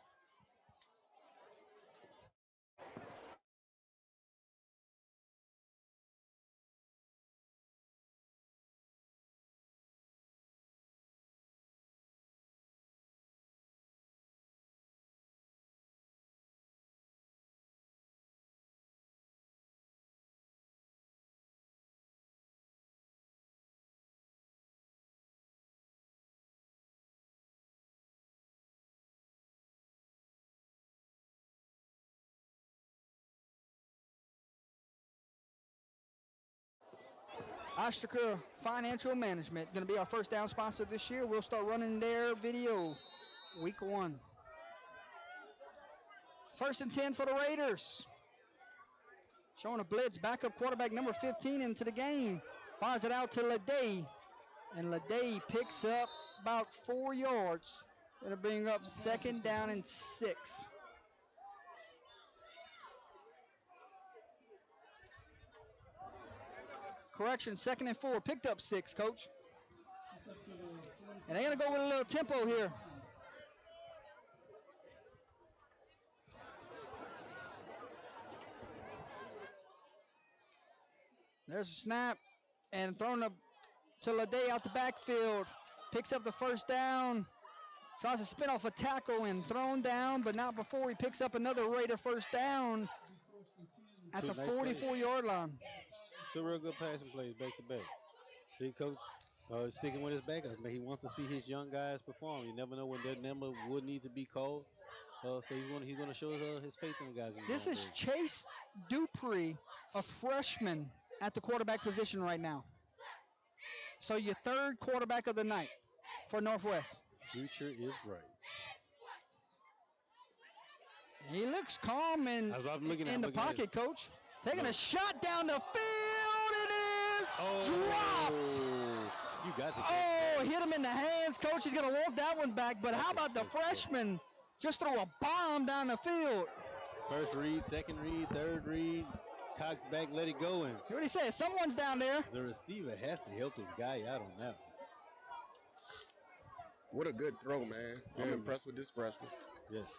Ostraker Financial Management, going to be our first down sponsor this year. We'll start running their video week 1. 1st and 10 for the Raiders. Showing a blitz, backup quarterback number 15 into the game. Fires it out to Leday, and Leday picks up about 4 yards. Going to bring up 2nd down and 6. Correction, 2nd and 4. Picked up 6, Coach. And they're going to go with a little tempo here. There's a snap and thrown up to Leday out the backfield. Picks up the 1st down. Tries to spin off a tackle and thrown down, but not before he picks up another Raider 1st down at the 44-yard line. 2 real good passing plays back to back. See, Coach sticking with his backups. He wants to see his young guys perform. You never know when their number would need to be called. So he's going to show his faith in the guys. This is Chase Dupree, a freshman at the quarterback position right now. So your 3rd quarterback of the night for Northwest. Future is bright. He looks calm in the pocket, Coach. Taking a shot down the field. It is Dropped. You got to catch Oh, that. hit him in the hands. Coach, he's going to walk that one back. But how about the freshman just throw a bomb down the field? First read, second read, third read. Cocks back, let it go. And What did he say? Someone's down there. the receiver has to help his guy out on that one. What a good throw, man. I'm impressed with this freshman. Yes.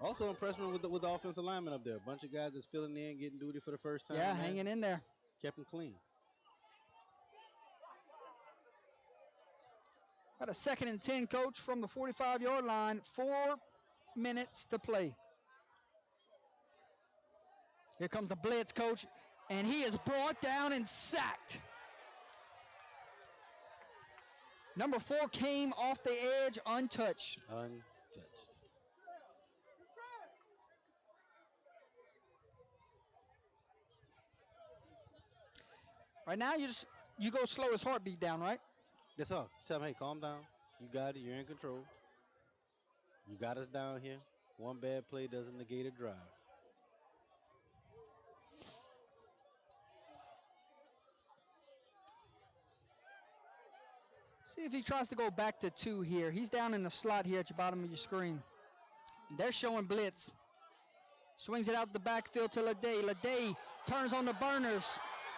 Also impressed with the offensive lineman up there. A bunch of guys that's filling in, getting duty for the first time. Yeah, man. hanging in there. Kept him clean. Got a 2nd and 10, Coach, from the 45-yard line. 4 minutes to play. Here comes the blitz, Coach, and he is brought down and sacked. Number 4 came off the edge untouched. Untouched. Right now, you go slow his heartbeat down, right? That's all. Tell him, hey, calm down. You got it. You're in control. You got us down here. One bad play doesn't negate a drive. See if he tries to go back to 2 here. He's down in the slot here at the bottom of your screen. They're showing blitz. Swings it out the backfield to Leday. Leday turns on the burners.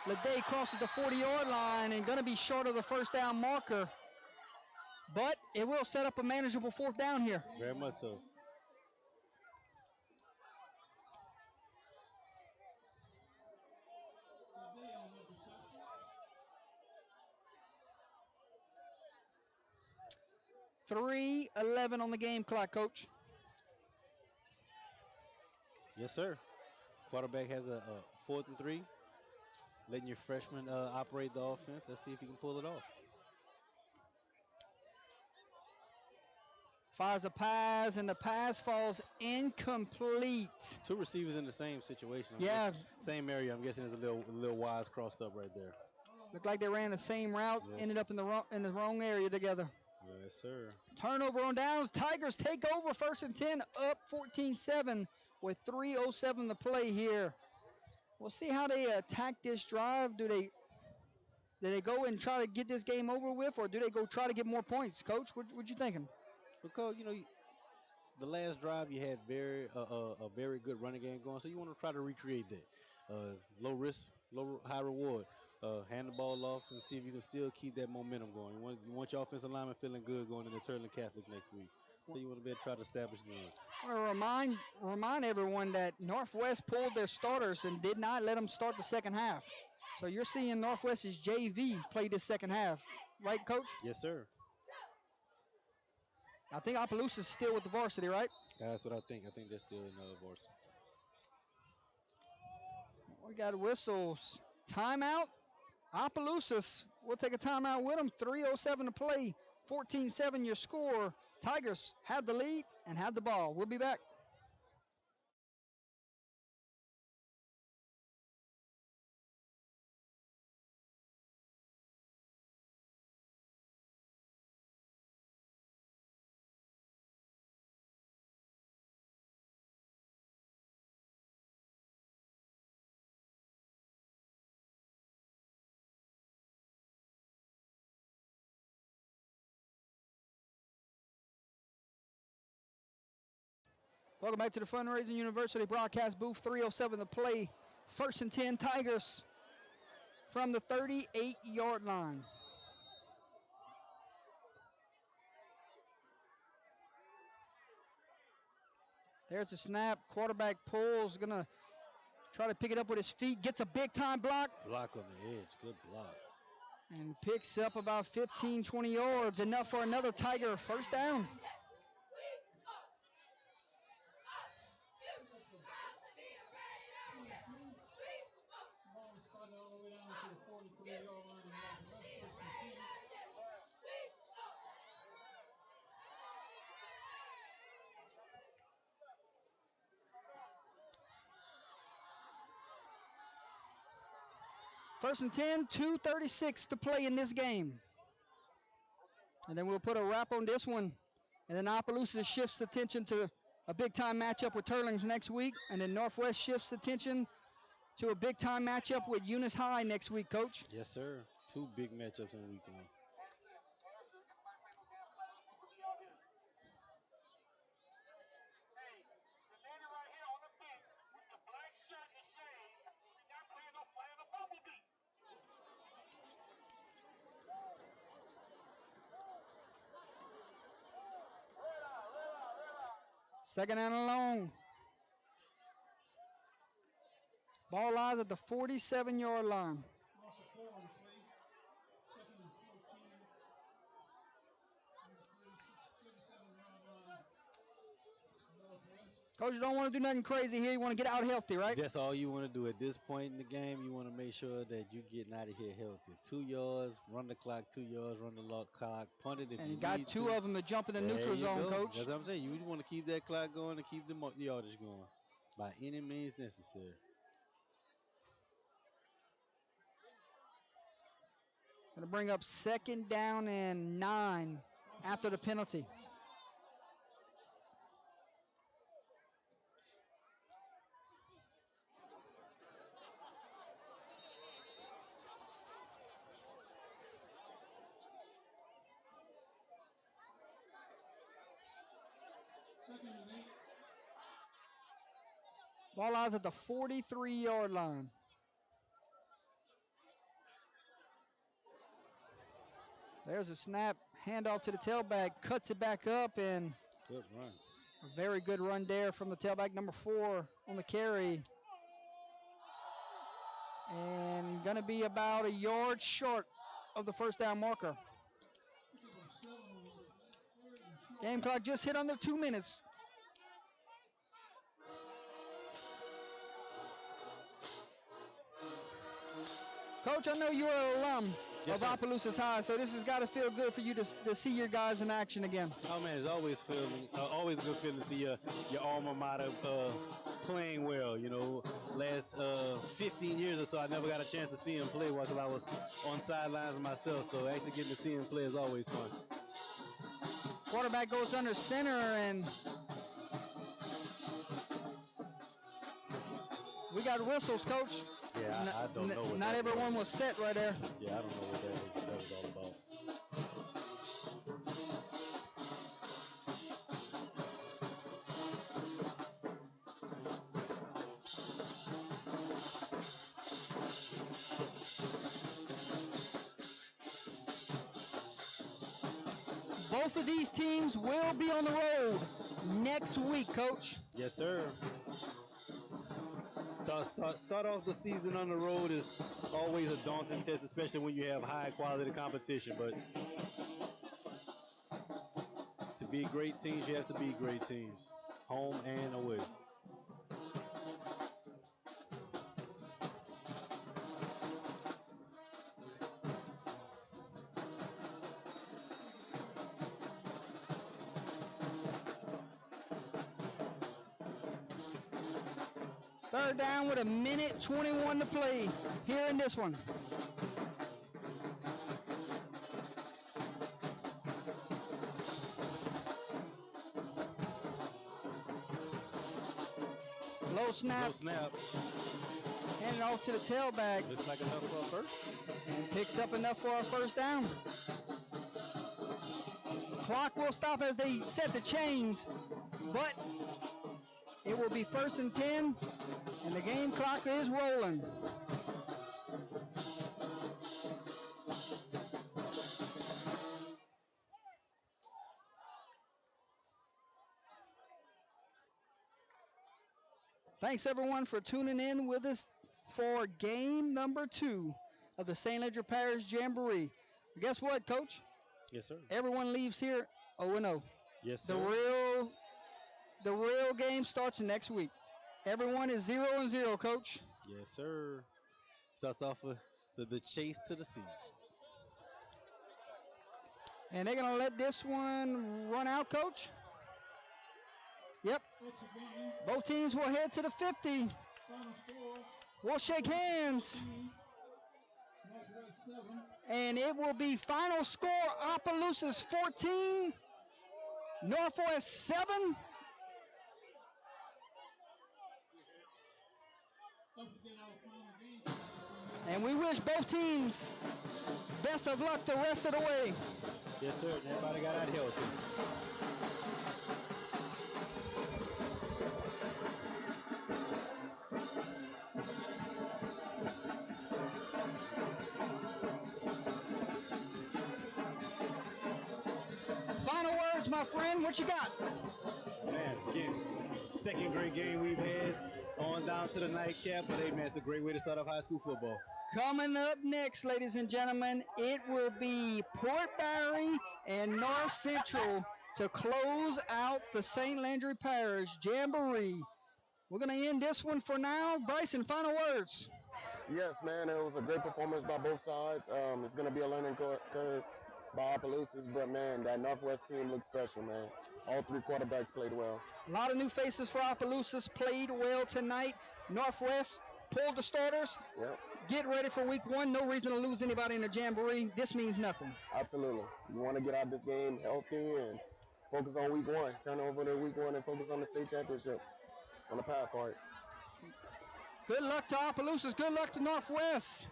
Leday crosses the 40-yard line and going to be short of the first down marker. But it will set up a manageable 4th down here. Very much so. .3:11 on the game clock, Coach. Yes, sir. Quarterback has a 4th and 3. Letting your freshman operate the offense. Let's see if he can pull it off. Fires a pass, and the pass falls incomplete. 2 receivers in the same situation. Yeah. Same area. I'm guessing there's a little wires crossed up right there. Looked like they ran the same route, Yes. ended up in the wrong area together. Yes, sir. Turnover on downs. Tigers take over 1st and 10, up 14-7 with 3:07 to play here. We'll see how they attack this drive. Do they go and try to get this game over with, or do they go try to get more points? Coach, what you thinking? Because, the last drive you had a very good running game going, so you want to try to recreate that. Low risk, high reward. Hand the ball off and see if you can still keep that momentum going. You want your offensive lineman feeling good going into Turlin Catholic next week. So you want to be able to try to establish the run. I want to remind everyone that Northwest pulled their starters and did not let them start the second half. So you're seeing Northwest's JV play this second half, right, Coach? Yes, sir. I think Opelousas is still with the varsity, right? That's what I think. I think they're still in varsity. We got whistles. Timeout. Opelousas will take a timeout with them. 3:07 to play. 14-7 your score. Tigers have the lead and have the ball. We'll be back. Welcome back to the Fundraising University broadcast booth. 3:07 to play. 1st and 10 Tigers from the 38-yard line. There's the snap. Quarterback pulls. Going to try to pick it up with his feet. Gets a big-time block. Block on the edge. Good block. And picks up about 15, 20 yards. Enough for another Tiger first down. First and 10, 2:36 to play in this game. And then we'll put a wrap on this one. And then Opelousas shifts attention to a big-time matchup with Turlings next week. And then Northwest shifts attention to a big-time matchup with Eunice High next week, Coach. Yes, sir. 2 big matchups in week 1. Second and long. Ball lies at the 47-yard line. Coach, you don't want to do nothing crazy here. You want to get out healthy, right? That's all you want to do at this point in the game. You want to make sure that you're getting out of here healthy. 2 yards, run the clock, 2 yards, run the clock, punt it if And you you got need 2 to. of them to jump in the There neutral you zone, go. Coach. That's what I'm saying. You just want to keep that clock going and keep the yardage going by any means necessary. Going to bring up 2nd down and 9 after the penalty. Ball lies at the 43-yard line. There's a snap, handoff to the tailback, cuts it back up, and Good run. a very good run there from the tailback, number 4 on the carry. And going to be about a yard short of the first down marker. Game clock just hit under 2 minutes. Coach, I know you're an alum Yes, of sir. Opelousas High, so this has got to feel good for you to see your guys in action again. Oh man, it's always always a good feeling to see your alma mater playing well. You know, last 15 years or so, I never got a chance to see him play because I was on sidelines myself. So actually getting to see him play is always fun. Quarterback goes under center, and we got whistles, Coach. Yeah, I don't know what Not that everyone was set right there. Yeah, I don't know what that was all about. Both of these teams will be on the road next week, Coach. Yes, sir. Start off the season on the road is always a daunting test, especially when you have high quality competition. But to be great teams, you have to be great teams, home and away. Third down with 1:21 to play here in this one. Low snap. No snap. Hand it off to the tailback. Looks like enough for a first. And picks up enough for our first down. Clock will stop as they set the chains, but it will be 1st and 10, and the game clock is rolling. Thanks everyone for tuning in with us for game number 2 of the St. Landry Parish Jamboree. Guess what, Coach? Yes, sir. Everyone leaves here 0-0. Yes, sir. The real game starts next week. Everyone is 0-0, Coach. Yes, sir. Starts off with the chase to the season. And they're going to let this one run out, Coach. Yep. Both teams will head to the 50. We'll shake hands. And it will be final score, Opelousas 14, Northwest 7. And we wish both teams best of luck the rest of the way. Yes, sir. Everybody got out healthy. Final words, my friend. What you got? Man, again, second great game we've had on down to the nightcap. But hey, man, it's a great way to start off high school football. Coming up next, ladies and gentlemen, it will be Port Barry and North Central to close out the St. Landry Parish Jamboree. We're going to end this one for now. Bryson, final words. Yes, man, it was a great performance by both sides. It's going to be a learning curve by Opelousas, but man, that Northwest team looks special, man. All three quarterbacks played well. A lot of new faces for Opelousas, played well tonight. Northwest pulled the starters. Yep. Get ready for week one. No reason to lose anybody in the Jamboree. This means nothing. Absolutely. You want to get out this game healthy and focus on week one. Turn over to week one and focus on the state championship, on the path for it. Good luck to Opelousas. Good luck to Northwest.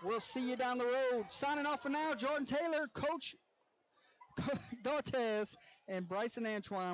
We'll see you down the road. Signing off for now, Jordan Taylor, Coach Dortez, and Bryson Antoine.